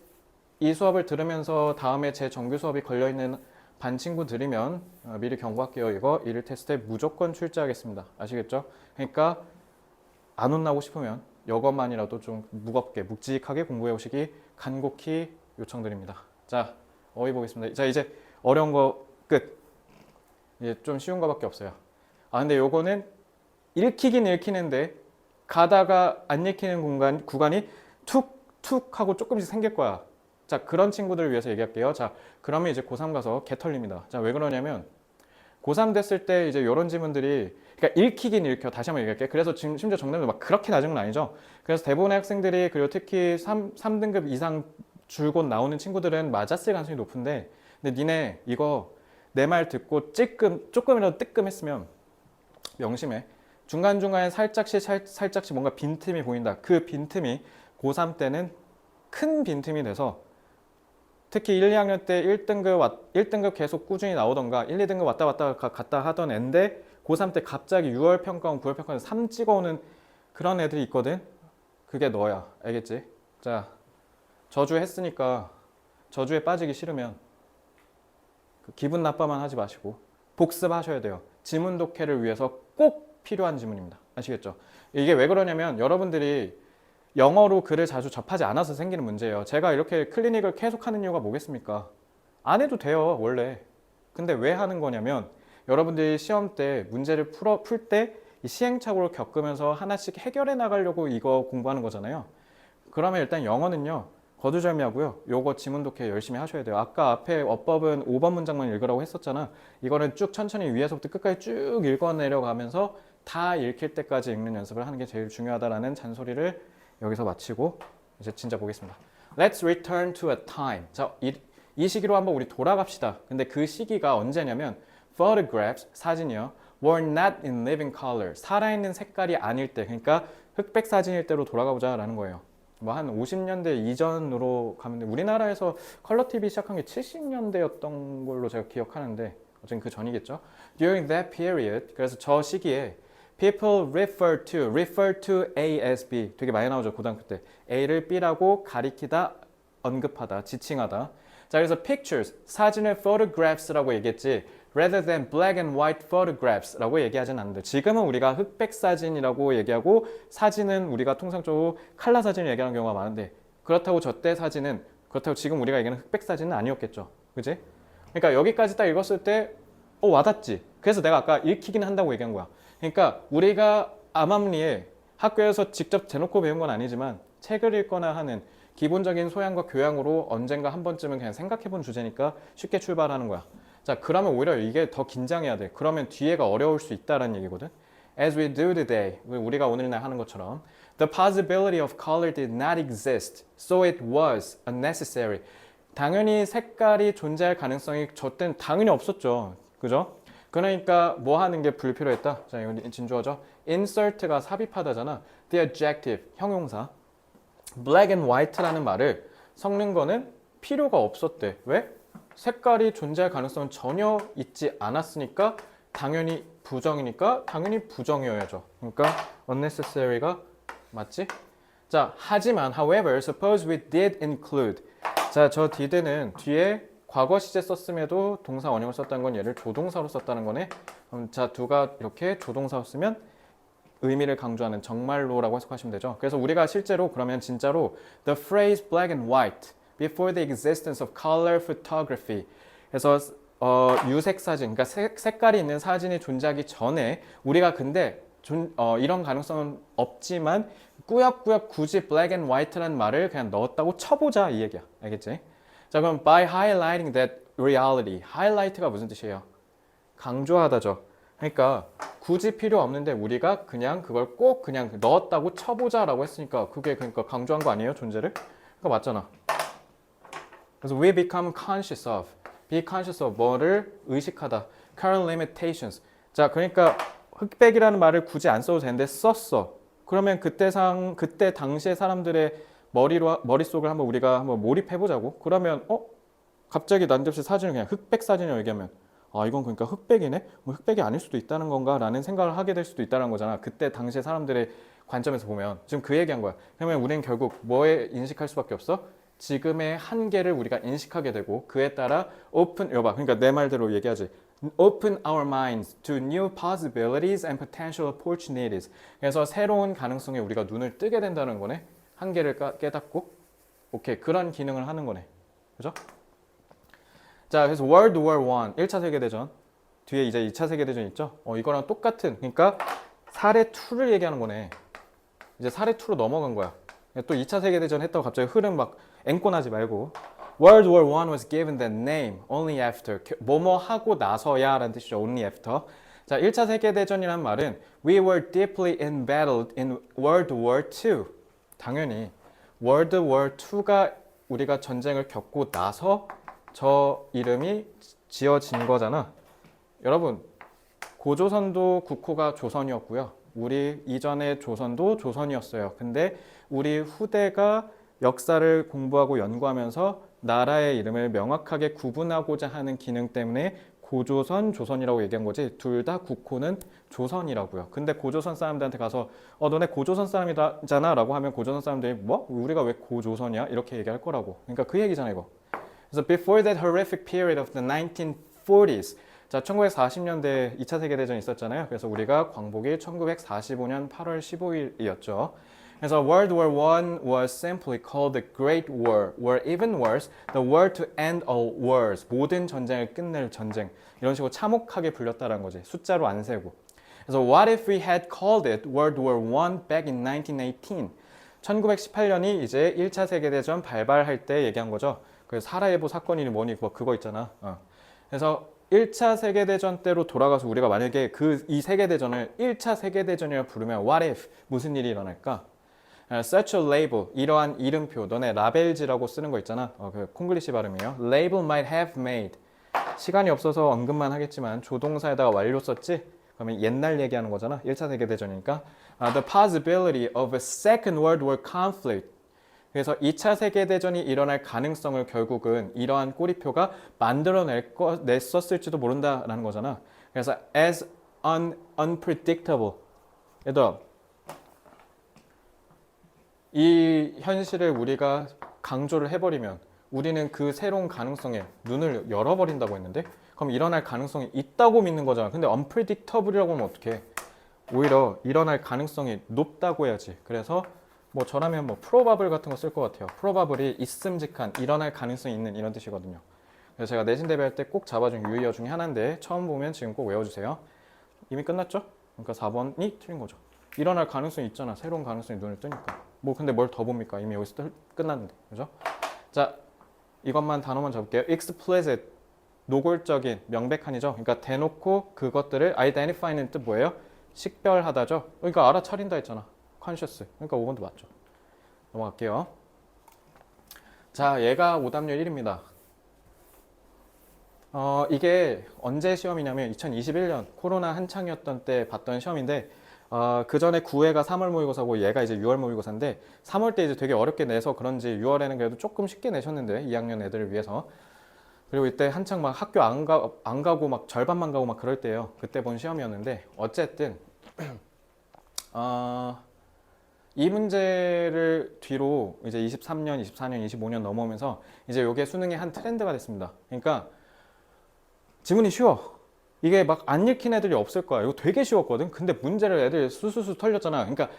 이 수업을 들으면서 다음에 제 정규 수업이 걸려있는 반 친구들이면 미리 경고할게요. 이거 1일 테스트에 무조건 출제하겠습니다. 아시겠죠? 그러니까 안 혼나고 싶으면 이것만이라도 좀 무겁게 묵직하게 공부해 오시기 간곡히 요청드립니다. 자, 어휘 보겠습니다. 자, 이제 어려운 거 끝. 이제 좀 쉬운 거밖에 없어요. 아, 근데 요거는 읽히긴 읽히는데 가다가 안 읽히는 구간이 툭툭 하고 조금씩 생길 거야. 자, 그런 친구들을 위해서 얘기할게요. 자, 그러면 이제 고3 가서 개 털립니다. 자, 왜 그러냐면 고3 됐을 때 이제 이런 지문들이 그러니까 읽히긴 읽혀. 다시 한번 얘기할게. 그래서 지금 심지어 정답도 막 그렇게 낮은 건 아니죠. 그래서 대부분의 학생들이 그리고 특히 3등급 이상 줄곧 나오는 친구들은 맞았을 가능성이 높은데 근데 니네 이거 내 말 듣고 조금이라도 뜨끔했으면 명심해. 중간중간에 살짝씩 뭔가 빈틈이 보인다. 그 빈틈이 고3 때는 큰 빈틈이 돼서 특히 1, 2학년 때 1등급 계속 꾸준히 나오던가 1, 2등급 왔다 갔다 하던 앤데 고3 때 갑자기 6월 평가원, 9월 평가원 3 찍어오는 그런 애들이 있거든. 그게 너야. 알겠지? 자, 저주 했으니까 저주에 빠지기 싫으면 기분 나빠만 하지 마시고 복습하셔야 돼요. 지문 독해를 위해서 꼭 필요한 지문입니다. 아시겠죠? 이게 왜 그러냐면 여러분들이 영어로 글을 자주 접하지 않아서 생기는 문제예요. 제가 이렇게 클리닉을 계속 하는 이유가 뭐겠습니까? 안 해도 돼요, 원래. 근데 왜 하는 거냐면 여러분들이 시험 때 문제를 풀 때 시행착오를 겪으면서 하나씩 해결해 나가려고 이거 공부하는 거잖아요. 그러면 일단 영어는요. 거두절미하고요. 요거 지문 독해 열심히 하셔야 돼요. 아까 앞에 어법은 5번 문장만 읽으라고 했었잖아. 이거는 쭉 천천히 위에서부터 끝까지 쭉 읽어 내려가면서 다 읽힐 때까지 읽는 연습을 하는 게 제일 중요하다라는 잔소리를 여기서 마치고 이제 진짜 보겠습니다. Let's return to a time. 자, 이 시기로 한번 우리 돌아갑시다. 근데 그 시기가 언제냐면 photographs, 사진이요. were not in living color. 살아있는 색깔이 아닐 때. 그러니까 흑백 사진일 때로 돌아가보자라는 거예요. 뭐 한 50년대 이전으로 가면 우리나라에서 컬러 TV 시작한 게 70년대였던 걸로 제가 기억하는데 어쨌든 그 전이겠죠. During that period, 그래서 저 시기에 people refer to A as B 되게 많이 나오죠 고등학교 때 A를 B라고 가리키다, 언급하다, 지칭하다. 자, 그래서 pictures, 사진을 photographs라고 얘기했지 rather than black and white photographs라고 얘기하진 않는데 지금은 우리가 흑백 사진이라고 얘기하고 사진은 우리가 통상적으로 칼라 사진을 얘기하는 경우가 많은데 그렇다고 그렇다고 지금 우리가 얘기하는 흑백 사진은 아니었겠죠. 그지? 그러니까 여기까지 딱 읽었을 때 와닿지. 그래서 내가 아까 읽히긴 한다고 얘기한 거야. 그러니까 우리가 암암리에 학교에서 직접 대놓고 배운 건 아니지만 책을 읽거나 하는 기본적인 소양과 교양으로 언젠가 한 번쯤은 그냥 생각해본 주제니까 쉽게 출발하는 거야. 자, 그러면 오히려 이게 더 긴장해야 돼. 그러면 뒤에가 어려울 수 있다는 얘기거든. As we do today, 우리가 오늘날 하는 것처럼 The possibility of color did not exist, so it was unnecessary. 당연히 색깔이 존재할 가능성이 저 때는 당연히 없었죠. 그죠? 그러니까 뭐 하는 게 불필요했다. 자, 이건 진주어죠. insert가 삽입하다잖아. The adjective, 형용사. black and white라는 말을 섞는 거는 필요가 없었대. 왜? 색깔이 존재할 가능성은 전혀 있지 않았으니까 당연히 부정이니까 당연히 부정이어야죠. 그러니까 unnecessary가 맞지? 자, 하지만 however, suppose we did include. 자, 저 did는 뒤에 과거 시제 썼음에도 동사 원형을 썼다는 건 얘를 조동사로 썼다는 거네. 자, 두가 이렇게 조동사로 쓰면 의미를 강조하는 정말로라고 해석하시면 되죠. 그래서 우리가 실제로 그러면 진짜로 the phrase black and white before the existence of color photography. 그래서 유색 사진, 그러니까 색깔이 있는 사진이 존재하기 전에 우리가 근데 이런 가능성은 없지만 꾸역꾸역 굳이 black and white라는 말을 그냥 넣었다고 쳐보자 이 얘기야. 알겠지? 자, 그럼 by highlighting that reality. highlight가 무슨 뜻이에요? 강조하다죠. 그러니까 굳이 필요 없는데 우리가 그냥 그걸 꼭 그냥 넣었다고 쳐보자라고 했으니까 그게 그러니까 강조한 거 아니에요? 존재를? 그러니까 맞잖아. 그래서 we become conscious of. be conscious of 뭐를 의식하다. current limitations. 자, 그러니까 흑백이라는 말을 굳이 안 써도 되는데 썼어. 그러면 그때 당시의 사람들의 머릿속을 한번 우리가 한번 몰입해 보자고. 그러면 갑자기 난데없이 사진을 그냥 흑백 사진이라고 얘기하면 아, 이건 그러니까 흑백이네? 뭐 흑백이 아닐 수도 있다는 건가? 라는 생각을 하게 될 수도 있다는 거잖아. 그때 당시의 사람들의 관점에서 보면 지금 그 얘기한 거야. 그러면 우리는 결국 뭐에 인식할 수밖에 없어? 지금의 한계를 우리가 인식하게 되고 그에 따라 여봐. 그러니까 내 말대로 얘기하지. Open our minds to new possibilities and potential opportunities. 그래서 새로운 가능성에 우리가 눈을 뜨게 된다는 거네. 한계를 깨닫고 오케이, 그런 기능을 하는 거네. 그죠? 자, 그래서 World War I, 1차 세계대전. 뒤에 이제 2차 세계대전 있죠? 이거랑 똑같은, 그러니까 사례 2를 얘기하는 거네. 이제 사례 2로 넘어간 거야. 또 2차 세계대전 했다고 갑자기 흐름 막 앵꼬나지 말고. World War I was given that name only after. 뭐뭐 하고 나서야 라는 뜻이죠. Only after. 자, 1차 세계대전이란 말은 We were deeply embattled in World War II. 당연히 World War II가 우리가 전쟁을 겪고 나서 저 이름이 지어진 거잖아. 여러분, 고조선도 국호가 조선이었고요. 우리 이전의 조선도 조선이었어요. 근데 우리 후대가 역사를 공부하고 연구하면서 나라의 이름을 명확하게 구분하고자 하는 기능 때문에 고조선, 조선이라고 얘기한 거지. 둘 다 국호는 조선이라고요. 근데 고조선 사람들한테 가서 너네 고조선 사람이잖아 라고 하면 고조선 사람들이 뭐? 우리가 왜 고조선이야? 이렇게 얘기할 거라고. 그러니까 그 얘기잖아 이거. 그래서 before that horrific period of the 1940s. 자, 1940년대 2차 세계대전이 있었잖아요. 그래서 우리가 광복이 1945년 8월 15일이었죠. 그래서 World War I was simply called the Great War, or even worse, the war to end all wars. 모든 전쟁을 끝낼 전쟁. 이런 식으로 참혹하게 불렸다는 거지. 숫자로 안 세고. 그래서 what if we had called it World War I back in 1918? 1918년이 이제 1차 세계대전 발발할 때 얘기한 거죠. 그래서 사라예보 사건이니 뭐니 뭐 그거 있잖아. 그래서 1차 세계대전 때로 돌아가서 우리가 만약에 이 세계대전을 1차 세계대전이라고 부르면 what if 무슨 일이 일어날까? Such a label, 이러한 이름표, 너네 라벨지라고 쓰는 거 있잖아. 그 콩글리시 발음이에요. Label might have made. 시간이 없어서 언급만 하겠지만 조동사에다가 완료 썼지? 그러면 옛날 얘기하는 거잖아. 1차 세계대전이니까. The possibility of a second world war conflict. 그래서 2차 세계대전이 일어날 가능성을 결국은 이러한 꼬리표가 만들어냈었을지도 모른다라는 거잖아. 그래서 as unpredictable. 얘들아, 이 현실을 우리가 강조를 해버리면 우리는 그 새로운 가능성에 눈을 열어버린다고 했는데 그럼 일어날 가능성이 있다고 믿는 거잖아. 근데 unpredictable이라고 하면 어떡해? 오히려 일어날 가능성이 높다고 해야지. 그래서 뭐 저라면 뭐 probable 같은 거 쓸 것 같아요. probable이 있음직한, 일어날 가능성이 있는 이런 뜻이거든요. 그래서 제가 내신 대비할 때 꼭 잡아준 유의어 중에 하나인데 처음 보면 지금 꼭 외워주세요. 이미 끝났죠? 그러니까 4번이 틀린 거죠. 일어날 가능성이 있잖아. 새로운 가능성이 눈을 뜨니까. 뭐 근데 뭘 더 봅니까? 이미 여기서 끝났는데. 그죠? 자, 이것만 단어만 잡을게요. explicit, 노골적인, 명백한이죠. 그러니까 대놓고 그것들을 identify는 뜻 뭐예요? 식별하다죠. 그러니까 알아차린다 했잖아. conscious. 그러니까 5번도 맞죠. 넘어갈게요. 자, 얘가 오답률 1입니다. 이게 언제 시험이냐면 2021년 코로나 한창이었던 때 봤던 시험인데 그 전에 9회가 3월 모의고사고 얘가 이제 6월 모의고사인데 3월 때 이제 되게 어렵게 내서 그런지 6월에는 그래도 조금 쉽게 내셨는데 2학년 애들을 위해서. 그리고 이때 한창 막 학교 안 가고 막 절반만 가고 막 그럴 때예요. 그때 본 시험이었는데 어쨌든 이 문제를 뒤로 이제 23년, 24년, 25년 넘어오면서 이제 이게 수능의 한 트렌드가 됐습니다. 그러니까 지문이 쉬워. 이게 막 안 읽힌 애들이 없을 거야. 이거 되게 쉬웠거든. 근데 문제를 애들 수수수 털렸잖아. 그러니까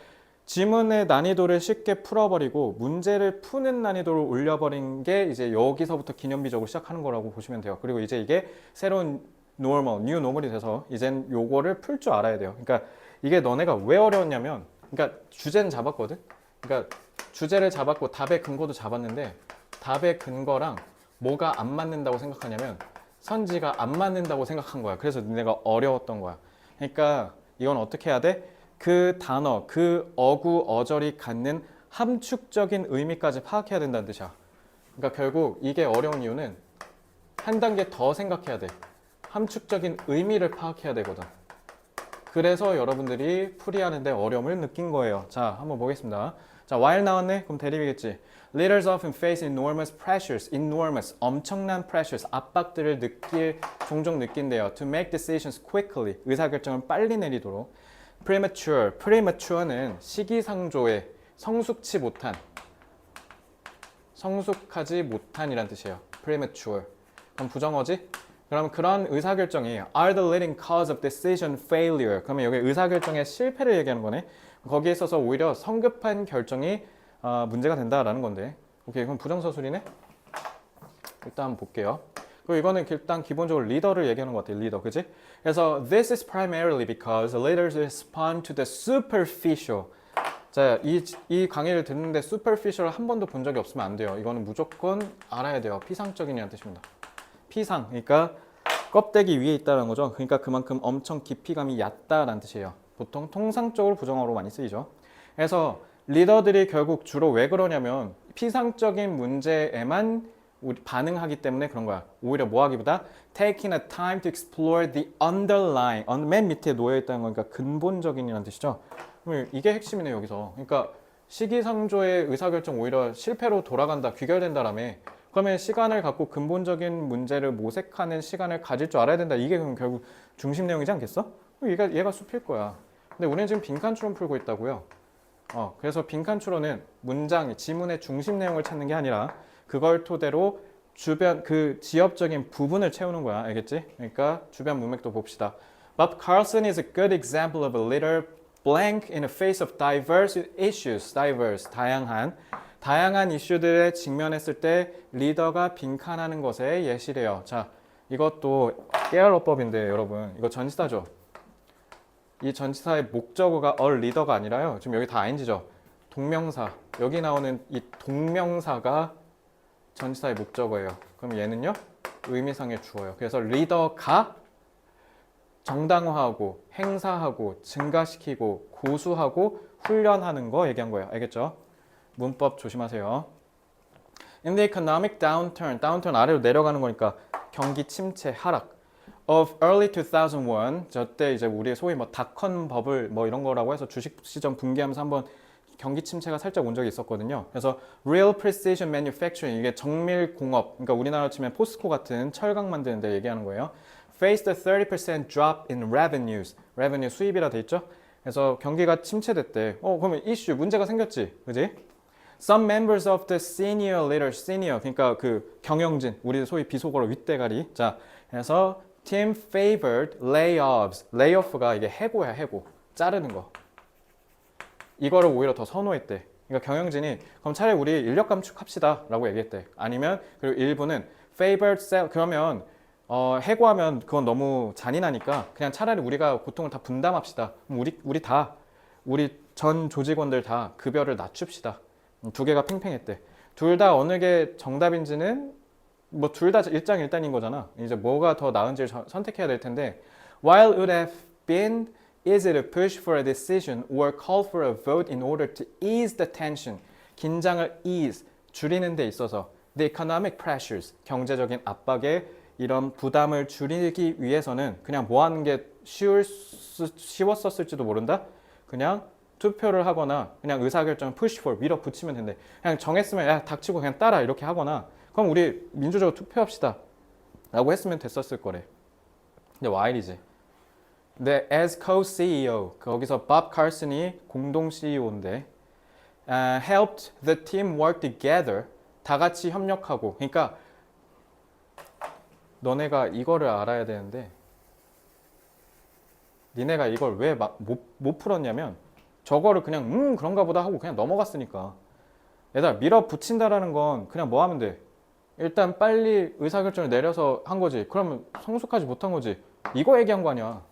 지문의 난이도를 쉽게 풀어버리고 문제를 푸는 난이도를 올려버린 게 이제 여기서부터 기념비적으로 시작하는 거라고 보시면 돼요. 그리고 이제 이게 새로운 normal, new normal이 돼서 이젠 요거를 풀 줄 알아야 돼요. 그러니까 이게 너네가 왜 어려웠냐면 그러니까 주제는 잡았거든. 그러니까 주제를 잡았고 답의 근거도 잡았는데 답의 근거랑 뭐가 안 맞는다고 생각하냐면 선지가 안 맞는다고 생각한 거야. 그래서 내가 어려웠던 거야. 그러니까 이건 어떻게 해야 돼? 그 단어, 그 어구, 어절이 갖는 함축적인 의미까지 파악해야 된다는 뜻이야. 그러니까 결국 이게 어려운 이유는 한 단계 더 생각해야 돼. 함축적인 의미를 파악해야 되거든. 그래서 여러분들이 풀이하는데 어려움을 느낀 거예요. 자, 한번 보겠습니다. 자, while 나왔네? 그럼 대립이겠지. Leaders often face enormous pressures, enormous, 엄청난 pressures, 압박들을 종종 느낀대요. To make decisions quickly, 의사결정을 빨리 내리도록. Premature는 시기상조에 성숙하지 못한이란 뜻이에요. premature. 그럼 부정어지? 그럼 그런 의사결정이 are the leading cause of decision failure. 그러면 여기 의사결정의 실패를 얘기하는 거네. 거기에 있어서 오히려 성급한 결정이 문제가 된다라는 건데. 오케이, 그럼 부정서술이네? 일단 한번 볼게요. 그리고 이거는 일단 기본적으로 리더를 얘기하는 것 같아요. 리더, 그지? 그래서 this is primarily because leaders respond to the superficial. 자, 이 강의를 듣는데 superficial 한 번도 본 적이 없으면 안 돼요. 이거는 무조건 알아야 돼요. 피상적인이라는 뜻입니다. 피상, 그러니까 껍데기 위에 있다는 거죠. 그러니까 그만큼 엄청 깊이감이 얕다라는 뜻이에요. 보통 통상적으로 부정어로 많이 쓰이죠. 그래서 리더들이 결국 주로 왜 그러냐면 피상적인 문제에만 반응하기 때문에 그런 거야. 오히려 뭐 하기보다 taking a time to explore the underlying, 맨 밑에 놓여 있다는 거니까 근본적인이라는 뜻이죠. 이게 핵심이네요, 여기서. 그러니까 시기상조의 의사결정 오히려 실패로 돌아간다, 귀결된다라며. 그러면 시간을 갖고 근본적인 문제를 모색하는 시간을 가질 줄 알아야 된다. 이게 그럼 결국 중심 내용이지 않겠어? 얘가 숲일 거야. 근데 우리는 지금 빈칸 추론 풀고 있다고요. 그래서 빈칸 추론은 문장, 지문의 중심 내용을 찾는 게 아니라 그걸 토대로 주변 그 지엽적인 부분을 채우는 거야. 알겠지? 그러니까 주변 문맥도 봅시다. Bob Carlson is a good example of a leader blank in the face of diverse issues. diverse, 다양한 이슈들에 직면했을 때 리더가 빈칸하는 것의 예시래요. 자, 이것도 깨알어법인데 여러분, 이거 전치사죠. 이 전치사의 목적어가 a leader가 아니라요. 지금 여기 다 ing죠. 동명사, 여기 나오는 이 동명사가 전치사의 목적어예요. 그럼 얘는요, 의미상의 주어예요. 그래서 리더가 정당화하고 행사하고 증가시키고 고수하고 훈련하는 거 얘기한 거예요. 알겠죠? 문법 조심하세요. In the economic downturn 아래로 내려가는 거니까 경기 침체, 하락 of early 2001, 저때 이제 우리 소위 뭐 닷컴 버블 뭐 이런 거라고 해서 주식 시장 붕괴하면서 한번 경기 침체가 살짝 온 적이 있었거든요. 그래서 real precision manufacturing, 이게 정밀 공업, 그러니까 우리나라로 치면 포스코 같은 철강 만드는 데 얘기하는 거예요. faced a 30% drop in revenues. revenue 수입이라 돼 있죠. 그래서 경기가 침체됐대. 그러면 이슈 문제가 생겼지, 그지? Some members of the senior leaders, senior 그러니까 그 경영진, 우리 소위 비속어로 윗대가리. 자, 그래서 team favored layoffs. layoff가 이게 해고야, 해고. 자르는 거. 이거를 오히려 더 선호했대. 그러니까 경영진이 그럼 차라리 우리 인력 감축합시다 라고 얘기했대. 아니면 그리고 일부는 favored sell, 그러면 해고하면 그건 너무 잔인하니까 그냥 차라리 우리가 고통을 다 분담합시다. 우리 전 조직원들 다 급여를 낮춥시다. 두 개가 팽팽했대. 둘 다 어느 게 정답인지는 뭐 둘 다 일장일단인 거잖아. 이제 뭐가 더 나은지를 선택해야 될 텐데, while it would have been easy to push for a decision or call for a vote in order to ease the tension, 긴장을 ease, 줄이는 데 있어서 the economic pressures, 경제적인 압박에 이런 부담을 줄이기 위해서는 그냥 뭐 하는 게 쉬웠었을지도 모른다? 그냥 투표를 하거나 그냥 의사결정을 push for, 밀어붙이면 된대. 그냥 정했으면 야 닥치고 그냥 따라 이렇게 하거나, 그럼 우리 민주적으로 투표합시다 라고 했으면 됐었을 거래. 근데 while이지. 근데 as co-CEO, 거기서 밥 칼슨이 공동 CEO인데 helped the team work together, 다 같이 협력하고. 그러니까 너네가 이거를 알아야 되는데 니네가 이걸 왜 못 풀었냐면 저거를 그냥 그런가 보다 하고 그냥 넘어갔으니까. 얘들아, 밀어붙인다라는 건 그냥 뭐 하면 돼? 일단 빨리 의사결정을 내려서 한 거지. 그러면 성숙하지 못한 거지. 이거 얘기한 거 아니야.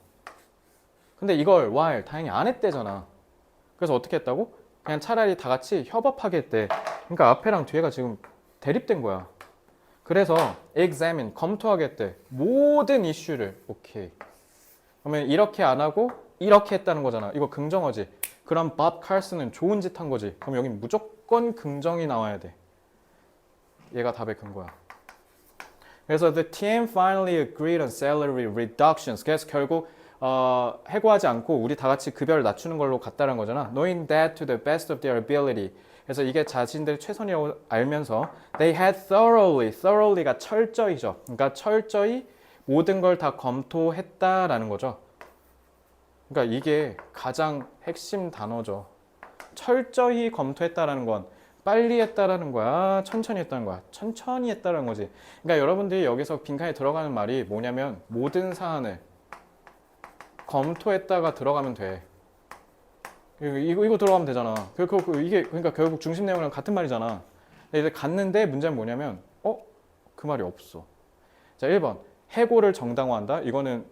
근데 이걸 while 다행히 안 했대잖아. 그래서 어떻게 했다고? 그냥 차라리 다 같이 협업하게 했대. 그러니까 앞에랑 뒤에가 지금 대립된 거야. 그래서 examine, 검토하게 했대. 모든 이슈를. 오케이. 그러면 이렇게 안 하고 이렇게 했다는 거잖아. 이거 긍정어지. 그럼 밥 칼슨은 좋은 짓 한 거지. 그럼 여기 무조건 긍정이 나와야 돼. 얘가 답의 근거야. 그래서 the team finally agreed on salary reductions. 그래서 결국 해고하지 않고 우리 다 같이 급여를 낮추는 걸로 갔다는 거잖아. Knowing that to the best of their ability. 그래서 이게 자신들의 최선이라고 알면서 they had thoroughly가 철저히죠. 그러니까 철저히 모든 걸 다 검토했다라는 거죠. 그러니까 이게 가장 핵심 단어죠. 철저히 검토했다라는 건 빨리 했다라는 거야, 천천히 했다는 거야. 천천히 했다라는 거지. 그러니까 여러분들이 여기서 빈칸에 들어가는 말이 뭐냐면 모든 사안을 검토했다가 들어가면 돼. 이거 들어가면 되잖아. 이게 그러니까 결국 중심 내용이랑 같은 말이잖아. 근데 이제 갔는데 문제는 뭐냐면 그 말이 없어. 자, 1번. 해고를 정당화한다. 이거는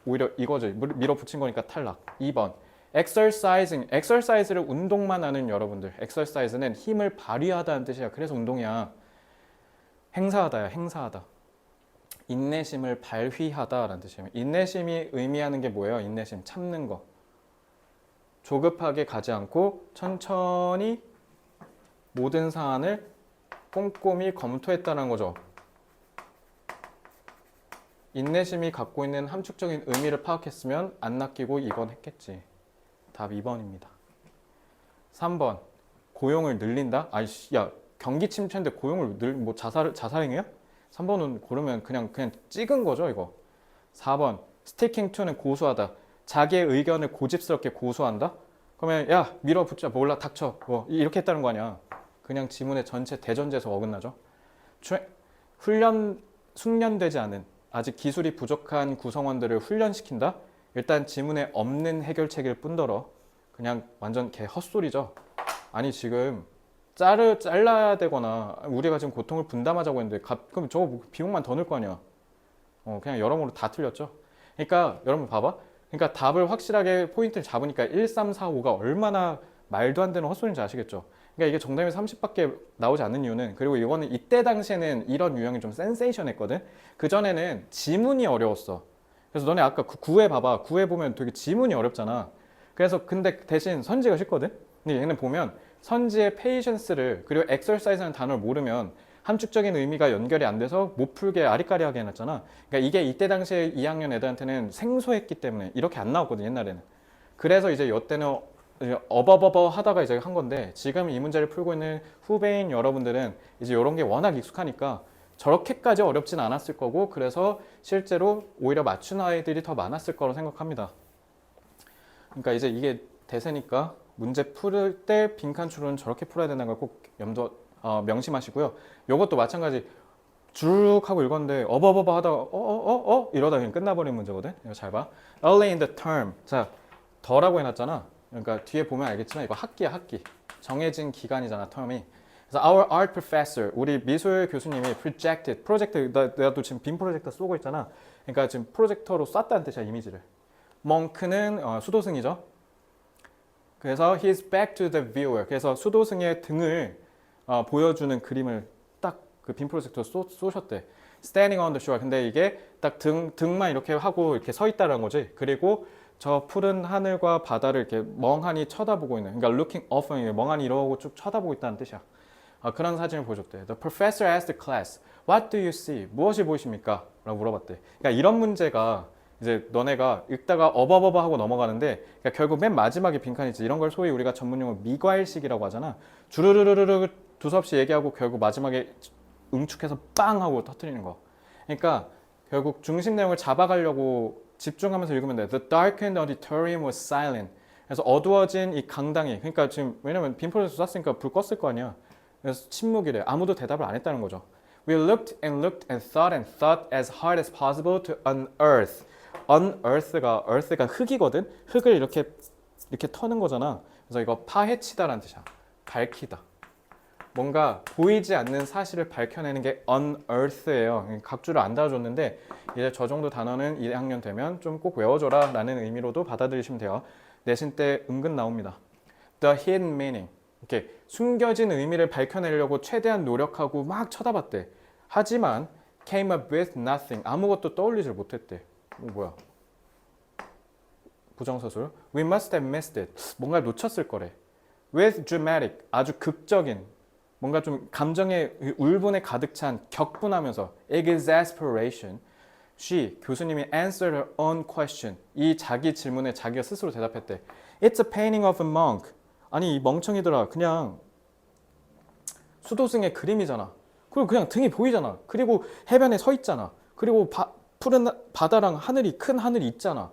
오히려 이거죠. 밀어붙인 거니까 탈락. 2번. exercising. exercise를 운동만 하는 여러분들. exercise는 힘을 발휘하다는 뜻이야. 그래서 운동이야. 행사하다야. 행사하다. 인내심을 발휘하다라는 뜻이에요. 인내심이 의미하는 게 뭐예요? 인내심. 참는 거. 조급하게 가지 않고 천천히 모든 사안을 꼼꼼히 검토했다는 거죠. 인내심이 갖고 있는 함축적인 의미를 파악했으면 안 낚이고 2번 했겠지. 답 2번입니다. 3번. 고용을 늘린다? 아이씨, 야, 경기 침체인데 고용을 뭐 자살행위야? 3번은 고르면 그냥 찍은 거죠, 이거. 4번. sticking to는 고수하다. 자기의 의견을 고집스럽게 고수한다? 그러면 야, 밀어붙자. 몰라, 닥쳐. 뭐 이렇게 했다는 거 아니야. 그냥 지문의 전체 대전제에서 어긋나죠. 숙련되지 않은 아직 기술이 부족한 구성원들을 훈련시킨다? 일단 지문에 없는 해결책일 뿐더러 그냥 완전 개 헛소리죠. 아니 지금 잘라야 되거나 우리가 지금 고통을 분담하자고 했는데 그럼 저거 비용만 더 늘 거 아니야. 그냥 여러모로 다 틀렸죠. 그러니까 여러분 봐봐. 그러니까 답을 확실하게 포인트를 잡으니까 1, 3, 4, 5가 얼마나 말도 안 되는 헛소리인지 아시겠죠. 그러니까 이게 정답이 30밖에 나오지 않는 이유는, 그리고 이거는 이때 당시에는 이런 유형이 좀 센세이션했거든. 그전에는 지문이 어려웠어. 그래서 너네 아까 구해 봐봐. 구해 보면 되게 지문이 어렵잖아. 그래서 근데 대신 선지가 쉽거든. 근데 얘는 보면 선지의 페이션스를 그리고 엑서사이즈라는 단어를 모르면 함축적인 의미가 연결이 안 돼서 못 풀게 아리까리하게 해놨잖아. 그러니까 이게 이때 당시에 2학년 애들한테는 생소했기 때문에 이렇게 안 나왔거든, 옛날에는. 그래서 이제 이때는 어버버버 하다가 이제 한 건데, 지금 이 문제를 풀고 있는 후배인 여러분들은 이제 이런 게 워낙 익숙하니까 저렇게까지 어렵진 않았을 거고, 그래서 실제로 오히려 맞춘 아이들이 더 많았을 거라고 생각합니다. 그러니까 이제 이게 대세니까 문제 풀 때 빈칸 추론은 저렇게 풀어야 된다는 걸 꼭 명심하시고요. 이것도 마찬가지. 쭉 하고 읽었는데 어버버버 하다가 이러다 그냥 끝나버린 문제거든. 이거 잘 봐. Early in the term. 자, 더라고 해놨잖아. 그러니까 뒤에 보면 알겠지만 이거 학기야, 학기. 정해진 기간이잖아, term이. 그래서 our art professor, 우리 미술 교수님이 projected, 내가 또 지금 빔 프로젝터 쏘고 있잖아. 그러니까 지금 프로젝터로 쐈다는 뜻이야, 이미지를. monk는 수도승이죠. 그래서 he's back to the viewer. 그래서 수도승의 등을 보여주는 그림을 딱 그 빔 프로젝터로 쏘셨대. standing on the shore. 근데 이게 딱 등만 이렇게 하고 이렇게 서 있다는 거지. 그리고 저 푸른 하늘과 바다를 이렇게 멍하니 쳐다보고 있는, 그러니까 looking up, 멍하니 이러고 쭉 쳐다보고 있다는 뜻이야. 그런 사진을 보여줬대. The professor asked the class, what do you see? 무엇이 보이십니까? 라고 물어봤대. 그러니까 이런 문제가 이제 너네가 읽다가 어버버버 하고 넘어가는데, 그러니까 결국 맨 마지막에 빈칸이지. 이런 걸 소위 우리가 전문용어 미과일식이라고 하잖아. 주르르르르 두서없이 얘기하고 결국 마지막에 응축해서 빵 하고 터뜨리는 거. 그러니까 결국 중심 내용을 잡아가려고 집중하면서 읽으면 돼. The darkened auditorium was silent. 그래서 어두워진 이 강당이, 그러니까 지금 왜냐면 빔 프로젝터 쐈으니까 불 껐을 거 아니야. 그래서 침묵이래. 아무도 대답을 안 했다는 거죠. We looked and thought as hard as possible to unearth. earth가 흙이거든. 흙을 이렇게 터는 거잖아. 그래서 이거 파헤치다라는 뜻이야. 밝히다. 뭔가 보이지 않는 사실을 밝혀내는 게 unearth예요. 각주를 안 달아줬는데 이제 저 정도 단어는 2학년 되면 좀 꼭 외워줘라 라는 의미로도 받아들이시면 돼요. 내신 때 은근 나옵니다. The hidden meaning. 이렇게 숨겨진 의미를 밝혀내려고 최대한 노력하고 막 쳐다봤대. 하지만 came up with nothing. 아무것도 떠올리질 못했대. 뭐야? 부정서술. We must have missed it. 뭔가를 놓쳤을 거래. With dramatic. 아주 극적인. 뭔가 좀 감정의 울분에 가득 찬 격분하면서 exasperation. She, 교수님이 answered her own question. 이 자기 질문에 자기가 스스로 대답했대. It's a painting of a monk. 아니 이 멍청이들아, 그냥 수도승의 그림이잖아. 그리고 그냥 등이 보이잖아. 그리고 해변에 서 있잖아. 그리고 푸른 바다랑 하늘이, 큰 하늘이 있잖아.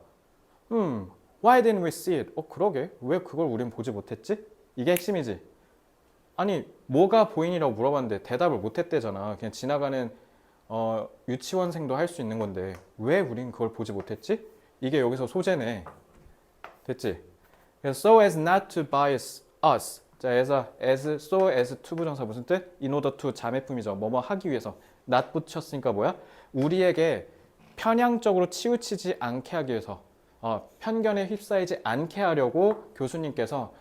Why didn't we see it? 그러게. 왜 그걸 우린 보지 못했지? 이게 핵심이지. 아니 뭐가 보이니라고 물어봤는데 대답을 못했대잖아. 그냥 지나가는 유치원생도 할 수 있는 건데 왜 우린 그걸 보지 못했지? 이게 여기서 소재네. 됐지? 그래서 so as not to bias us. 자, so as to 부정사 무슨 뜻? in order to 자매품이죠. 뭐뭐 하기 위해서. not 붙였으니까 뭐야? 우리에게 편향적으로 치우치지 않게 하기 위해서 편견에 휩싸이지 않게 하려고 교수님께서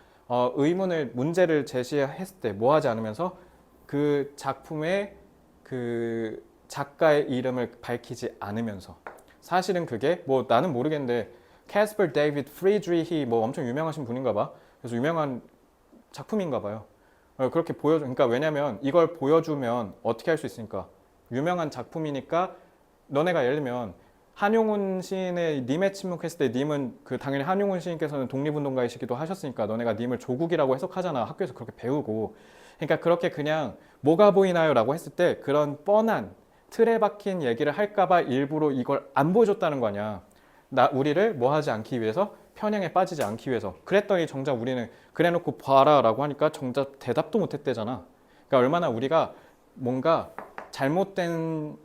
문제를 제시했을 때 뭐 하지 않으면서 그 작품의 그 작가의 이름을 밝히지 않으면서 사실은 그게 뭐 나는 모르겠는데 캐스퍼 데이비드 프리드리히 뭐 엄청 유명하신 분인가 봐. 그래서 유명한 작품인가 봐요. 그렇게 보여줘. 그러니까 왜냐면 이걸 보여주면 어떻게 할 수 있으니까 유명한 작품이니까 너네가 예를 들면 한용운 시인의 님에 침묵했을 때 님은 그 당연히 한용운 시인께서는 독립운동가이시기도 하셨으니까 너네가 님을 조국이라고 해석하잖아. 학교에서 그렇게 배우고. 그러니까 그렇게 그냥 뭐가 보이나요? 라고 했을 때 그런 뻔한 틀에 박힌 얘기를 할까봐 일부러 이걸 안 보여줬다는 거 아니야. 우리를 뭐 하지 않기 위해서 편향에 빠지지 않기 위해서. 그랬더니 정작 우리는 그래놓고 봐라 라고 하니까 정작 대답도 못했대잖아. 그러니까 얼마나 우리가 뭔가 잘못된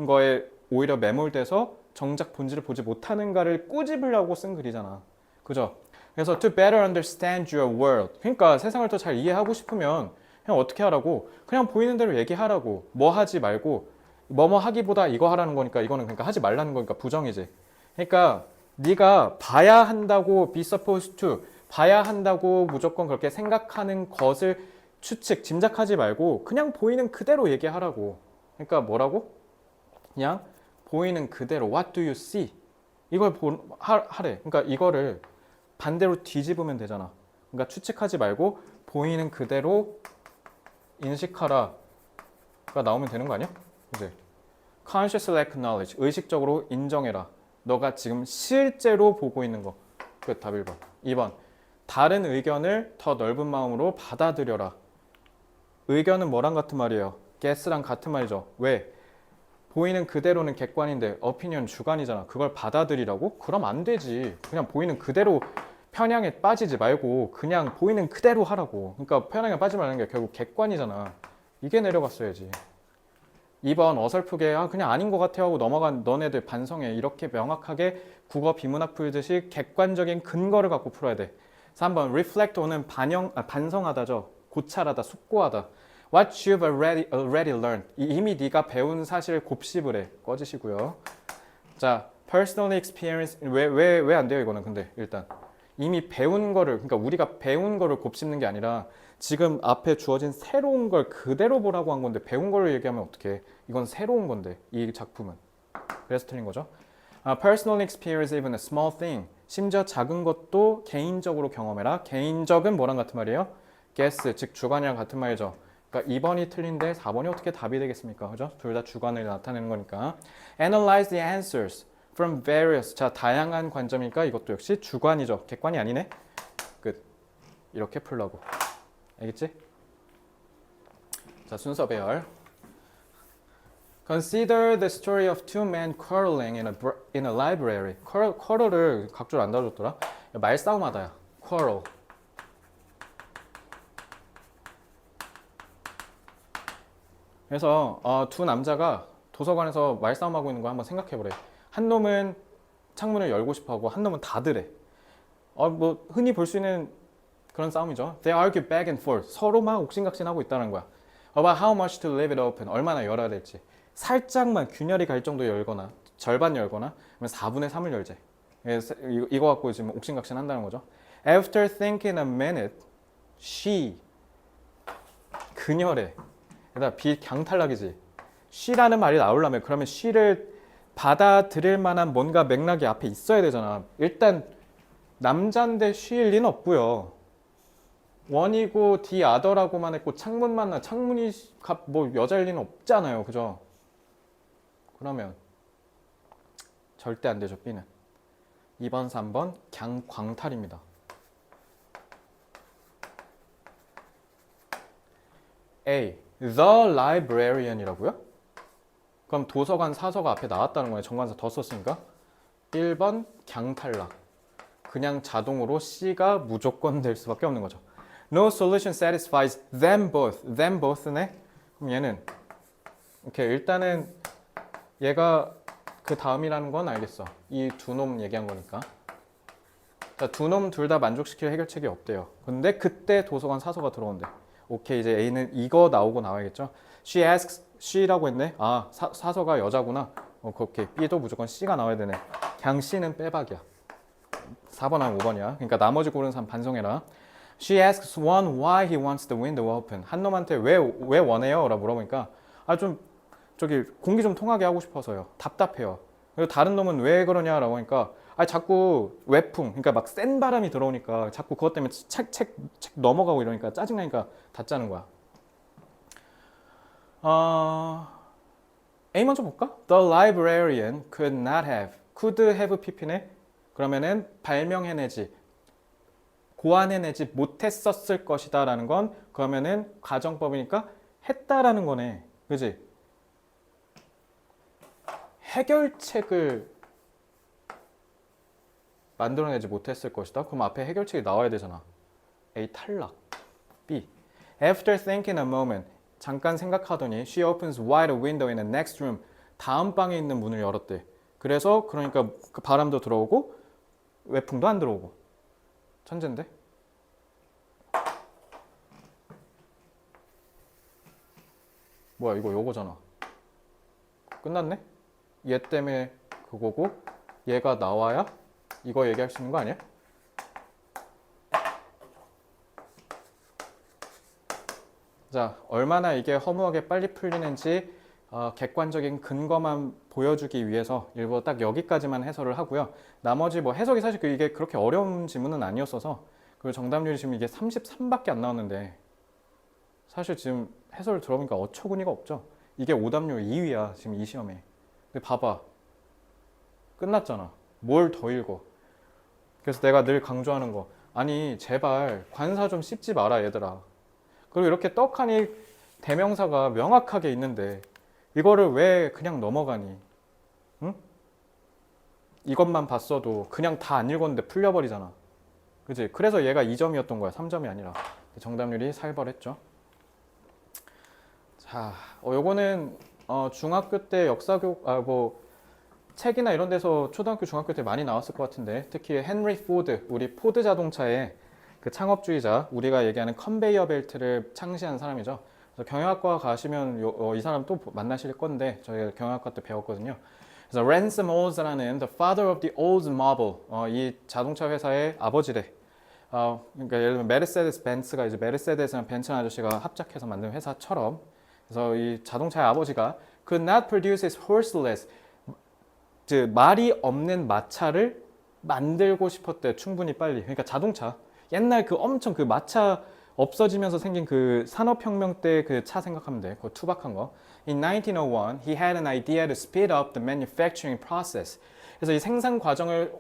거에 오히려 매몰돼서 정작 본질을 보지 못하는가를 꼬집으려고 쓴 글이잖아. 그죠? 그래서 to better understand your world. 그러니까 세상을 더 잘 이해하고 싶으면 그냥 어떻게 하라고? 그냥 보이는 대로 얘기하라고. 뭐 하지 말고 뭐뭐 하기보다 이거 하라는 거니까 이거는 그러니까 하지 말라는 거니까 부정이지. 그러니까 네가 봐야 한다고 be supposed to 봐야 한다고 무조건 그렇게 생각하는 것을 짐작하지 말고 그냥 보이는 그대로 얘기하라고. 그러니까 뭐라고? 그냥 보이는 그대로 what do you see? 이걸 하래. 그러니까 이거를 반대로 뒤집으면 되잖아. 그러니까 추측하지 말고 보이는 그대로 인식하라가 나오면 되는 거 아니야? 그치? consciously acknowledge 의식적으로 인정해라. 너가 지금 실제로 보고 있는 거. 끝. 답 1번. 2번. 다른 의견을 더 넓은 마음으로 받아들여라. 의견은 뭐랑 같은 말이에요? guess랑 같은 말이죠. 왜? 보이는 그대로는 객관인데 opinion 주관이잖아. 그걸 받아들이라고? 그럼 안 되지. 그냥 보이는 그대로 편향에 빠지지 말고 그냥 보이는 그대로 하라고. 그러니까 편향에 빠지지 말라는 게 결국 객관이잖아. 이게 내려갔어야지. 2번 어설프게 그냥 아닌 것 같아 하고 넘어간 너네들 반성해. 이렇게 명확하게 국어 비문학 풀듯이 객관적인 근거를 갖고 풀어야 돼. 3번 reflect 오는 반성하다죠. 고찰하다, 숙고하다. What you've already learned. 이미 네가 배운 사실을 곱씹으래. 꺼지시고요. 자, personally experience 왜 안 돼요 이거는 근데 일단 이미 배운 거를 그러니까 우리가 배운 거를 곱씹는 게 아니라 지금 앞에 주어진 새로운 걸 그대로 보라고 한 건데 배운 걸로 얘기하면 어떡해. 이건 새로운 건데 이 작품은. 그래서 틀린 거죠. Personal experience even a small thing. 심지어 작은 것도 개인적으로 경험해라. 개인적은 뭐랑 같은 말이에요? guess, 즉 주관이랑 같은 말이죠. 그러니까 2번이 틀린데 4번이 어떻게 답이 되겠습니까? 그죠? 둘 다 주관을 나타내는 거니까. Analyze the answers from various. 자, 다양한 관점이니까 이것도 역시 주관이죠. 객관이 아니네. 끝. 이렇게 풀라고. 알겠지? 자, 순서 배열. Consider the story of two men quarreling in a library. quarrel을 각줄 안 다뤄줬더라. 말싸움하다야. quarrel. 그래서 두 남자가 도서관에서 말싸움하고 있는 거 한번 생각해보래. 한 놈은 창문을 열고 싶어하고 한 놈은 닫으래. 뭐 흔히 볼 수 있는 그런 싸움이죠. They argue back and forth. 서로 막 옥신각신하고 있다는 거야. About how much to leave it open. 얼마나 열어야 될지. 살짝만 균열이 갈 정도 열거나 절반 열거나 그러면 4분의 3을 열재. 이거 갖고 지금 옥신각신 한다는 거죠. After thinking a minute, she 그녀래. 그러니까 비강탈락이지. she라는 말이 나오려면 그러면 she를 받아들일 만한 뭔가 맥락이 앞에 있어야 되잖아. 일단 남자인데 she일 리는 없고요. 원이고 the other라고만 했고 창문이 뭐 여자일 리는 없잖아요. 그죠? 그러면 절대 안 되죠. B는 2번 3번 광탈입니다. A. The librarian이라고요? 그럼 도서관 사서가 앞에 나왔다는 거예요. 정관사 더 썼으니까 1번 강탈락. 그냥 자동으로 C가 무조건 될 수밖에 없는 거죠. No solution satisfies them both. them both네. 그럼 얘는 오케이 일단은 얘가 그 다음이라는 건 알겠어. 이 두 놈 얘기한 거니까. 자, 두 놈 둘 다 만족시킬 해결책이 없대요. 근데 그때 도서관 사서가 들어온대. 오케이 이제 A는 이거 나오고 나와야겠죠. She asks she라고 했네. 아, 사서가 여자구나. 그렇게 B도 무조건 C가 나와야 되네. 그냥 C는 빼박이야. 4번하고 5번이야. 그러니까 나머지 고른 사람 반성해라. She asks one why he wants the window open. 한 놈한테 왜 원해요? 라고 물어보니까 좀 저기 공기 좀 통하게 하고 싶어서요. 답답해요. 그리고 다른 놈은 왜 그러냐라고 하니까 자꾸 외풍, 그러니까 막 센 바람이 들어오니까 자꾸 그것 때문에 책 넘어가고 이러니까 짜증나니까 닫자는 거야. A 먼저 볼까? The librarian could have PP네. 그러면은 발명해내지, 고안해내지 못했었을 것이다 라는 건 그러면은 가정법이니까 했다라는 거네. 그지? 해결책을 만들어내지 못했을 것이다. 그럼 앞에 해결책이 나와야 되잖아. A 탈락. B. After thinking a moment, 잠깐 생각하더니 she opens wide a window in the next room. 다음 방에 있는 문을 열었대. 그래서 그러니까 그 바람도 들어오고 외풍도 안 들어오고. 천재인데? 뭐야 이거 요거잖아. 끝났네? 얘 때문에 그거고 얘가 나와야 이거 얘기할 수 있는 거 아니야? 자, 얼마나 이게 허무하게 빨리 풀리는지 객관적인 근거만 보여주기 위해서 일부러 딱 여기까지만 해설을 하고요. 나머지 뭐 해석이 사실 이게 그렇게 어려운 지문은 아니었어서 그리고 정답률이 지금 이게 33밖에 안 나왔는데 사실 지금 해설 들어보니까 어처구니가 없죠. 이게 오답률 2위야 지금 이 시험에. 근데 봐봐. 끝났잖아. 뭘 더 읽어. 그래서 내가 늘 강조하는 거. 아니 제발 관사 좀 씹지 마라 얘들아. 그리고 이렇게 떡하니 대명사가 명확하게 있는데 이거를 왜 그냥 넘어가니? 응? 이것만 봤어도 그냥 다 안 읽었는데 풀려버리잖아. 그치? 그래서 얘가 2점이었던 거야. 3점이 아니라. 정답률이 살벌했죠. 자, 요거는 중학교 때 책이나 이런 데서 초등학교, 중학교 때 많이 나왔을 것 같은데 특히 헨리 포드, 우리 포드 자동차의 그 창업주의자, 우리가 얘기하는 컨베이어 벨트를 창시한 사람이죠. 그래서 경영학과 가시면 이 사람 또 만나실 건데 저희가 경영학과 때 배웠거든요. 그래서 랜섬 올즈라는 the father of the Oldsmobile, 이 자동차 회사의 아버지래. 그러니까 예를 들면 메르세데스 벤츠가 이제 메르세데스랑 벤츠라는 아저씨가 합작해서 만든 회사처럼, 그래서 이 자동차의 아버지가 could not produce his horseless, 즉 말이 없는 마차를 만들고 싶었대. 충분히 빨리. 그러니까 자동차. 옛날 그 엄청 그 마차 없어지면서 생긴 그 산업혁명 때 그 차 생각하면 돼. 그거 투박한 거. In 1901, he had an idea to speed up the manufacturing process. 그래서 이 생산 과정을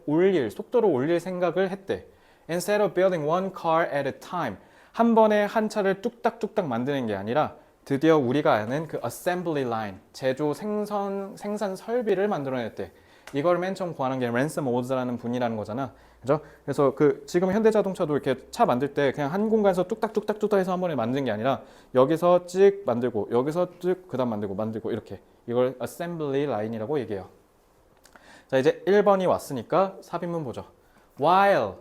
속도를 올릴 생각을 했대. Instead of building one car at a time, 한 번에 한 차를 뚝딱뚝딱 만드는 게 아니라 드디어 우리가 아는 그 assembly line, 제조 생산 설비를 만들어냈대. 이걸 맨 처음 고안한 게 랜섬 올즈라는 분이라는 거잖아. 그죠? 그래서 지금 현대자동차도 이렇게 차 만들 때 그냥 한 공간에서 뚝딱뚝딱뚝딱 해서 한 번에 만드는 게 아니라 여기서 찍 만들고 여기서 찍 그다음 만들고 이렇게. 이걸 assembly line이라고 얘기해요. 자, 이제 1번이 왔으니까 삽입문 보죠. While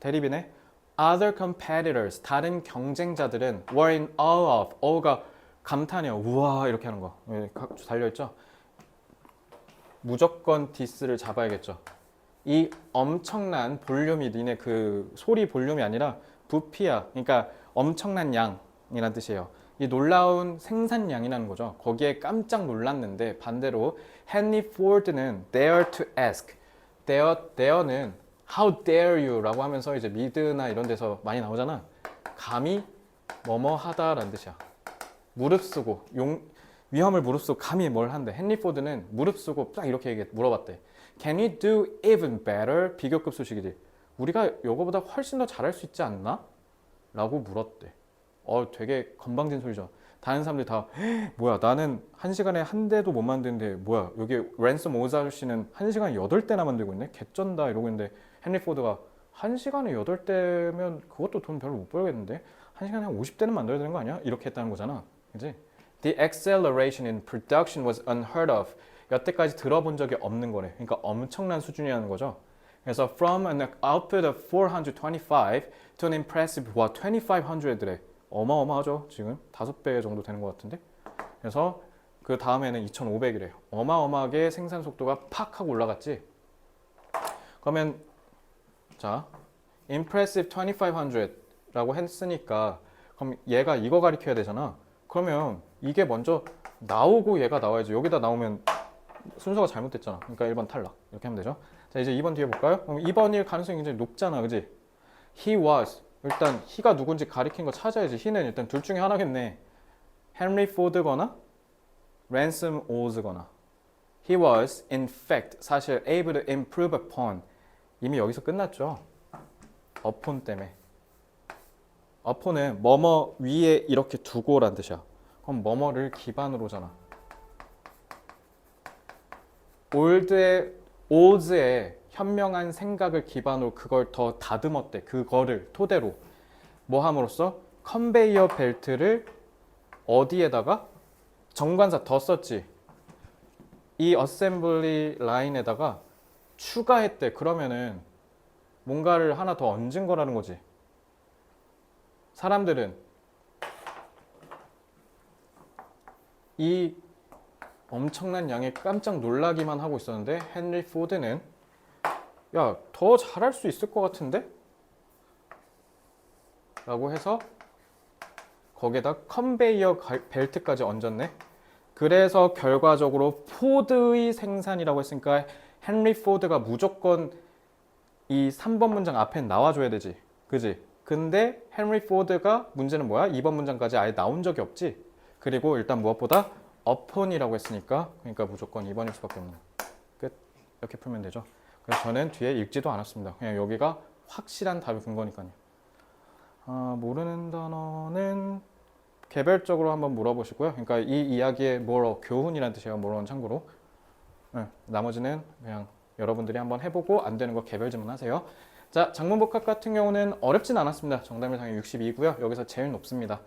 대립이네. Other competitors, 다른 경쟁자들은 were in awe of, aw가 감탄이요. 우와 이렇게 하는 거. 달려있죠. 무조건 디스를 잡아야겠죠. 이 엄청난 볼륨이 니네 그 소리 볼륨이 아니라 부피야. 그러니까 엄청난 양이라는 뜻이에요. 이 놀라운 생산량이라는 거죠. 거기에 깜짝 놀랐는데 반대로 헨리 포드는 dare to ask. dare는 how dare you 라고 하면서 이제 미드나 이런 데서 많이 나오잖아. 감히 뭐뭐 하다라는 뜻이야. 무릅쓰고 위험을 무릅쓰고 감히 뭘 한대. 헨리 포드는 무릅쓰고 딱 이렇게 물어봤대. Can we do even better? 비교급 수식이지. 우리가 이거보다 훨씬 더 잘할 수 있지 않나? 라고 물었대. 되게 건방진 소리죠. 다른 사람들이 다 뭐야 나는 1시간에 한 대도 못 만드는데 뭐야 여기 랜섬 오즈 아저씨는 1시간에 8대나 만들고 있네? 개쩐다 이러고 있는데 헨리 포드가 1시간에 8대면 그것도 돈 별로 못 벌겠는데 1시간에 한 50대는 만들어야 되는 거 아니야? 이렇게 했다는 거잖아. 그치? The acceleration in production was unheard of. 여태까지 들어본 적이 없는 거래. 그러니까 엄청난 수준이라는 거죠. 그래서 from an output of 425 to an impressive 2500래. 어마어마하죠. 지금 5배 정도 되는 것 같은데. 그래서 그 다음에는 2500이래요. 어마어마하게 생산 속도가 팍 하고 올라갔지. 그러면 자, impressive 2500라고 했으니까 그럼 얘가 이거 가리켜야 되잖아. 그러면 이게 먼저 나오고 얘가 나와야지. 여기다 나오면 순서가 잘못됐잖아. 그러니까 1번 탈락. 이렇게 하면 되죠. 자, 이제 2번 뒤에 볼까요? 그럼 2번일 가능성이 굉장히 높잖아. 그지? He was. 일단 he가 누군지 가리킨 거 찾아야지. he는 일단 둘 중에 하나겠네. 헨리 포드거나 랜섬 오즈거나. He was in fact 사실 able to improve upon. 이미 여기서 끝났죠. upon 때문에. upon은 뭐뭐 위에 이렇게 두고란 뜻이야. 그럼 뭐뭐를 기반으로잖아. 올드의 현명한 생각을 기반으로 그걸 더 다듬었대. 그거를 토대로 뭐 함으로써 컨베이어 벨트를 어디에다가 정관사 더 썼지. 이 어셈블리 라인에다가 추가했대. 그러면은 뭔가를 하나 더 얹은 거라는 거지. 사람들은 이 엄청난 양에 깜짝 놀라기만 하고 있었는데 헨리 포드는 야, 더 잘할 수 있을 것 같은데? 라고 해서 거기에다 컨베이어 벨트까지 얹었네. 그래서 결과적으로 포드의 생산이라고 했으니까 헨리 포드가 무조건 이 3번 문장 앞에 나와줘야 되지. 그지? 근데 헨리 포드가 문제는 뭐야? 2번 문장까지 아예 나온 적이 없지. 그리고 일단 무엇보다 upon이라고 했으니까 그러니까 무조건 2번일 수밖에 없는. 끝. 이렇게 풀면 되죠. 그래서 저는 뒤에 읽지도 않았습니다. 그냥 여기가 확실한 답이 본 거니까요. 모르는 단어는 개별적으로 한번 물어보시고요. 그러니까 이 이야기의 moral, 교훈이라는 뜻이에요. moral은 참고로. 네, 나머지는 그냥 여러분들이 한번 해보고 안 되는 거 개별 질문하세요. 자, 작문복합 같은 경우는 어렵진 않았습니다. 정답률 62고요. 여기서 제일 높습니다.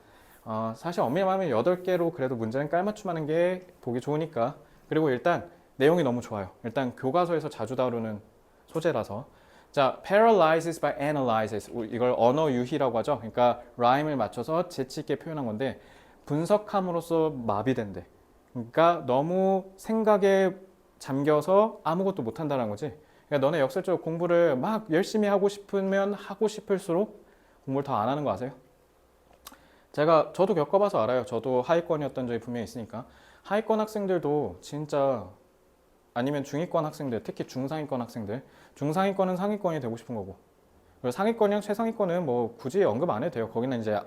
사실 엄밀히 말하면 8개로 그래도 문제는 깔맞춤하는 게 보기 좋으니까. 그리고 일단 내용이 너무 좋아요. 일단 교과서에서 자주 다루는 소재라서. 자, paralyzes by analyzes. 이걸 언어 유희라고 하죠. 그러니까 라임을 맞춰서 재치 있게 표현한 건데 분석함으로써 마비된대. 그러니까 너무 생각에 잠겨서 아무것도 못한다는 거지. 그러니까 너네 역설적 공부를 막 열심히 하고 싶으면 하고 싶을수록 공부를 더 안 하는 거 아세요? 저도 겪어봐서 알아요. 저도 하위권이었던 적이 분명히 있으니까. 하위권 학생들도 진짜 아니면 중위권 학생들, 특히 중상위권 학생들. 중상위권은 상위권이 되고 싶은 거고. 그리고 상위권이랑 최상위권은 뭐 굳이 언급 안 해도 돼요. 거기는 이제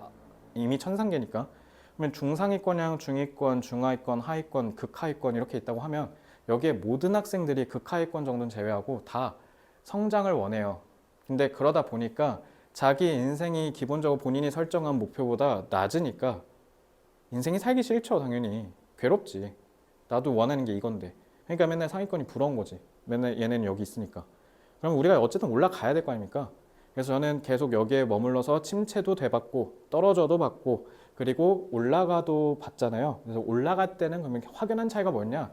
이미 천상계니까. 그러면 중상위권이랑 중위권, 중하위권, 하위권, 극하위권 이렇게 있다고 하면 여기에 모든 학생들이 극하위권 정도는 제외하고 다 성장을 원해요. 근데 그러다 보니까 자기 인생이 기본적으로 본인이 설정한 목표보다 낮으니까 인생이 살기 싫죠, 당연히. 괴롭지. 나도 원하는 게 이건데. 그러니까 맨날 상위권이 부러운 거지. 맨날 얘네는 여기 있으니까. 그럼 우리가 어쨌든 올라가야 될 거 아닙니까? 그래서 저는 계속 여기에 머물러서 침체도 돼봤고 떨어져도 봤고 그리고 올라가도 봤잖아요. 그래서 올라갈 때는 그러면 확연한 차이가 뭐냐?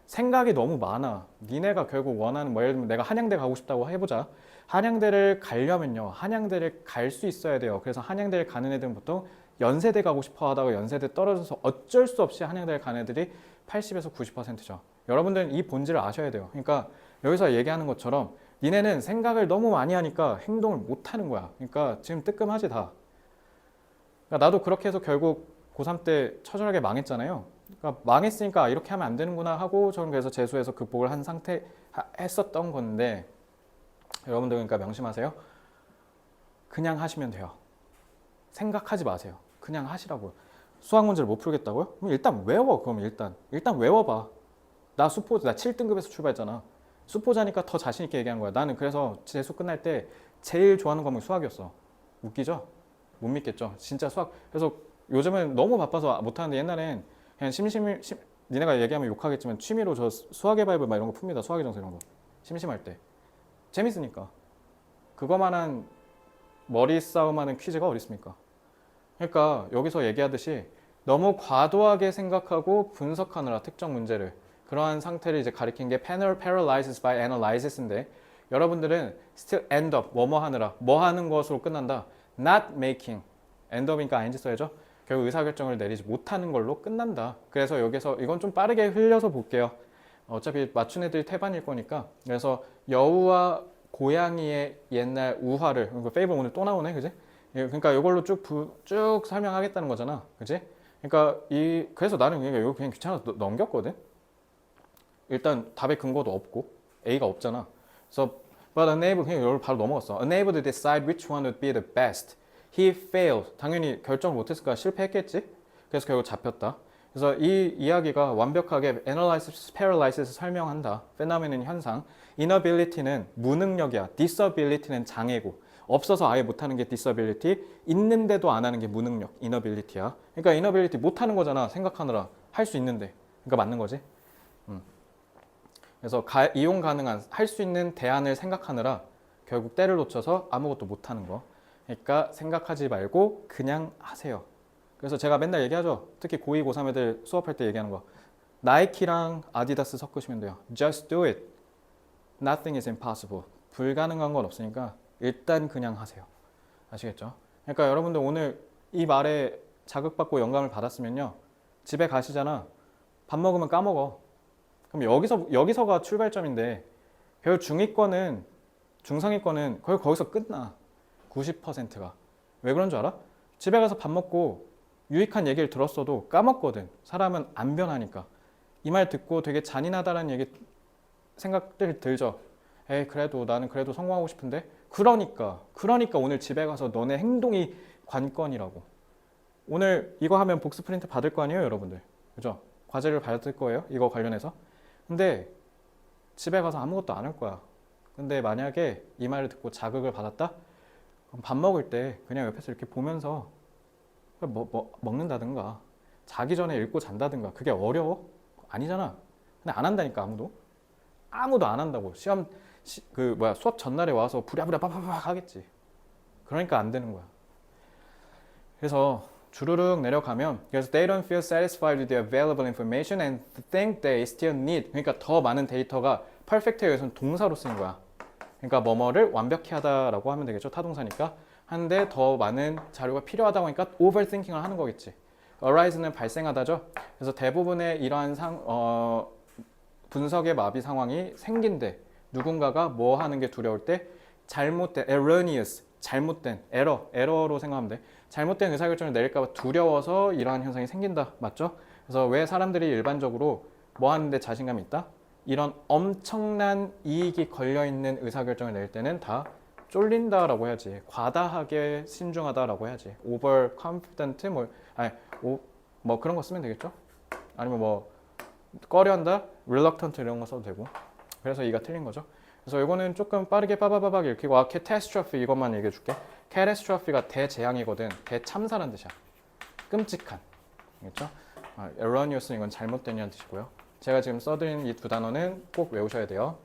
생각이 너무 많아. 니네가 결국 원하는 뭐 예를 들면 내가 한양대 가고 싶다고 해보자. 한양대를 가려면요. 한양대를 갈 수 있어야 돼요. 그래서 한양대를 가는 애들은 보통 연세대 가고 싶어 하다가 연세대 떨어져서 어쩔 수 없이 한양대를 가는 애들이 80에서 90%죠. 여러분들은 이 본질을 아셔야 돼요. 그러니까 여기서 얘기하는 것처럼 니네는 생각을 너무 많이 하니까 행동을 못 하는 거야. 그러니까 지금 뜨끔하지 다. 그러니까 나도 그렇게 해서 결국 고3 때 처절하게 망했잖아요. 그러니까 망했으니까 이렇게 하면 안 되는구나 하고 저는 그래서 재수해서 극복을 한 상태 했었던 건데 여러분들 그러니까 명심하세요. 그냥 하시면 돼요. 생각하지 마세요. 그냥 하시라고요. 수학 문제를 못 풀겠다고요? 그럼 일단 외워. 그럼 일단 외워봐. 나 수포자, 나 7등급에서 출발했잖아. 수포자니까 더 자신 있게 얘기한 거야. 나는 그래서 재수 끝날 때 제일 좋아하는 과목이 수학이었어. 웃기죠? 못 믿겠죠? 진짜 수학. 그래서 요즘은 너무 바빠서 못하는데 옛날엔 그냥 니네가 얘기하면 욕하겠지만 취미로 저 수학의 바이블 막 이런 거 풉니다. 수학의 정서 이런 거. 심심할 때. 재밌으니까. 그거만한 머리 싸움하는 퀴즈가 어디 있습니까? 그러니까 여기서 얘기하듯이 너무 과도하게 생각하고 분석하느라 특정 문제를 그러한 상태를 이제 가리킨 게 paralyzes by analyzes인데 여러분들은 still end up 뭐뭐 하느라 뭐 하는 것으로 끝난다. not making end up이니까 ing 써야죠. 결국 의사결정을 내리지 못하는 걸로 끝난다. 그래서 여기서 이건 좀 빠르게 흘려서 볼게요. 어차피 맞춘 애들이 태반일 거니까. 그래서 여우와 고양이의 옛날 우화를, 이거 페이블 오늘 또 나오네, 그지? 그러니까 이걸로 쭉 설명하겠다는 거잖아, 그지? 그러니까 그래서 나는 이거 그냥 귀찮아서 넘겼거든. 일단 답의 근거도 없고 A가 없잖아. 그래서 but unable, 그냥 이걸 바로 넘어갔어. Unable to decide which one would be the best. He failed. 당연히 결정을 못했으니까 실패했겠지. 그래서 결국 잡혔다. 그래서 이 이야기가 완벽하게 analysis, paralysis를 설명한다. phenomenon 현상. inability는 무능력이야. disability는 장애고. 없어서 아예 못하는 게 disability. 있는데도 안 하는 게 무능력, inability야. 그러니까 inability 못하는 거잖아. 생각하느라. 할 수 있는데. 그러니까 맞는 거지. 그래서 이용 가능한, 할 수 있는 대안을 생각하느라 결국 때를 놓쳐서 아무것도 못하는 거. 그러니까 생각하지 말고 그냥 하세요. 그래서 제가 맨날 얘기하죠. 특히 고2, 고3 애들 수업할 때 얘기하는 거. 나이키랑 아디다스 섞으시면 돼요. Just do it. Nothing is impossible. 불가능한 건 없으니까 일단 그냥 하세요. 아시겠죠? 그러니까 여러분들 오늘 이 말에 자극받고 영감을 받았으면요. 집에 가시잖아. 밥 먹으면 까먹어. 그럼 여기서가 출발점인데 결국 중위권은, 중상위권은 거기서 끝나. 90%가. 왜 그런 줄 알아? 집에 가서 밥 먹고 유익한 얘기를 들었어도 까먹거든. 사람은 안 변하니까. 이 말 듣고 되게 잔인하다는 생각들 들죠. 에이, 그래도 나는 그래도 성공하고 싶은데. 그러니까 오늘 집에 가서 너네 행동이 관건이라고. 오늘 이거 하면 복수 프린트 받을 거 아니에요, 여러분들. 그죠? 과제를 받을 거예요, 이거 관련해서. 근데 집에 가서 아무것도 안 할 거야. 근데 만약에 이 말을 듣고 자극을 받았다? 그럼 밥 먹을 때 그냥 옆에서 이렇게 보면서 먹는다든가 자기 전에 읽고 잔다든가. 그게 어려워? 아니잖아. 근데 안 한다니까. 아무도 안 한다고. 수업 전날에 와서 부랴부랴 빠바박 하겠지. 그러니까 안 되는 거야. 그래서 주르륵 내려가면, 그래서 they don't feel satisfied with the available information and think they still need. 그러니까 더 많은 데이터가 perfect에 의해서는 동사로 쓰인 거야. 그러니까 뭐뭐를 완벽히 하다라고 하면 되겠죠. 타동사니까. 하는데 더 많은 자료가 필요하다고 하니까 overthinking을 하는 거겠지. arise는 발생하다죠. 그래서 대부분의 이러한 분석의 마비 상황이 생긴데 누군가가 뭐 하는 게 두려울 때 잘못된, erroneous, 잘못된, 에러로 생각하면 돼. 잘못된 의사결정을 내릴까 봐 두려워서 이러한 현상이 생긴다. 맞죠? 그래서 왜 사람들이 일반적으로 뭐 하는데 자신감이 있다? 이런 엄청난 이익이 걸려있는 의사결정을 낼 때는 다 쫄린다라고 해야지. 과다하게 신중하다라고 해야지. overconfident, 뭐 그런 거 쓰면 되겠죠? 아니면 뭐 꺼려한다? reluctant 이런 거 써도 되고. 그래서 이가 틀린 거죠. 그래서 이거는 조금 빠르게 빠바바박 읽히고, catastrophe 이것만 얘기해 줄게. catastrophe가 대재앙이거든. 대참사란 뜻이야. 끔찍한. 알겠죠? erroneous 이건 잘못된이라는 뜻이고요. 제가 지금 써드린 이 두 단어는 꼭 외우셔야 돼요.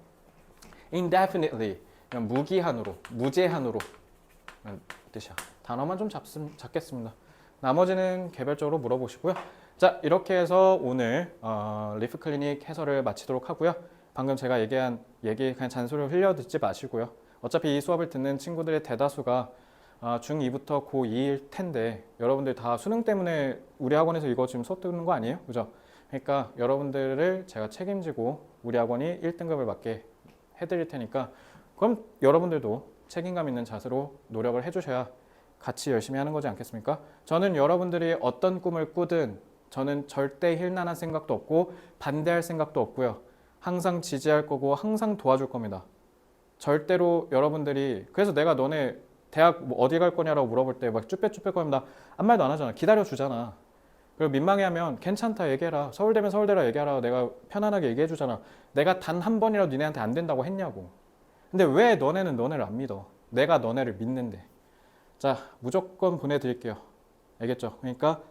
indefinitely, 무기한으로, 무제한으로 뜻이야. 단어만 좀 잡겠습니다. 나머지는 개별적으로 물어보시고요. 자, 이렇게 해서 오늘 리프 클리닉 해설을 마치도록 하고요. 방금 제가 얘기한 얘기 그냥 잔소리를 흘려 듣지 마시고요. 어차피 이 수업을 듣는 친구들의 대다수가 중2부터 고2일 텐데 여러분들 다 수능 때문에 우리 학원에서 이거 지금 수업 듣는 거 아니에요? 그죠? 그러니까 여러분들을 제가 책임지고 우리 학원이 1등급을 받게 해드릴 테니까 그럼 여러분들도 책임감 있는 자세로 노력을 해주셔야 같이 열심히 하는 거지 않겠습니까? 저는 여러분들이 어떤 꿈을 꾸든 저는 절대 힐난할 생각도 없고 반대할 생각도 없고요. 항상 지지할 거고 항상 도와줄 겁니다. 절대로 여러분들이, 그래서 내가 너네 대학 뭐 어디 갈 거냐라고 물어볼 때 막 쭈뼛쭈뼛거리면 나 아무 말도 안 하잖아. 기다려주잖아. 그리고 민망해하면 괜찮다 얘기해라. 서울대면 서울대라 얘기하라. 내가 편안하게 얘기해 주잖아. 내가 단 한 번이라도 니네한테 안 된다고 했냐고. 근데 왜 너네는 너네를 안 믿어? 내가 너네를 믿는데. 자, 무조건 보내드릴게요. 알겠죠? 그러니까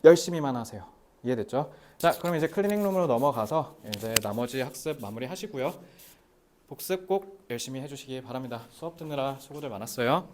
열심히만 하세요. 이해됐죠? 자, 그럼 이제 클리닉룸으로 넘어가서 이제 나머지 학습 마무리 하시고요. 복습 꼭 열심히 해주시기 바랍니다. 수업 듣느라 수고들 많았어요.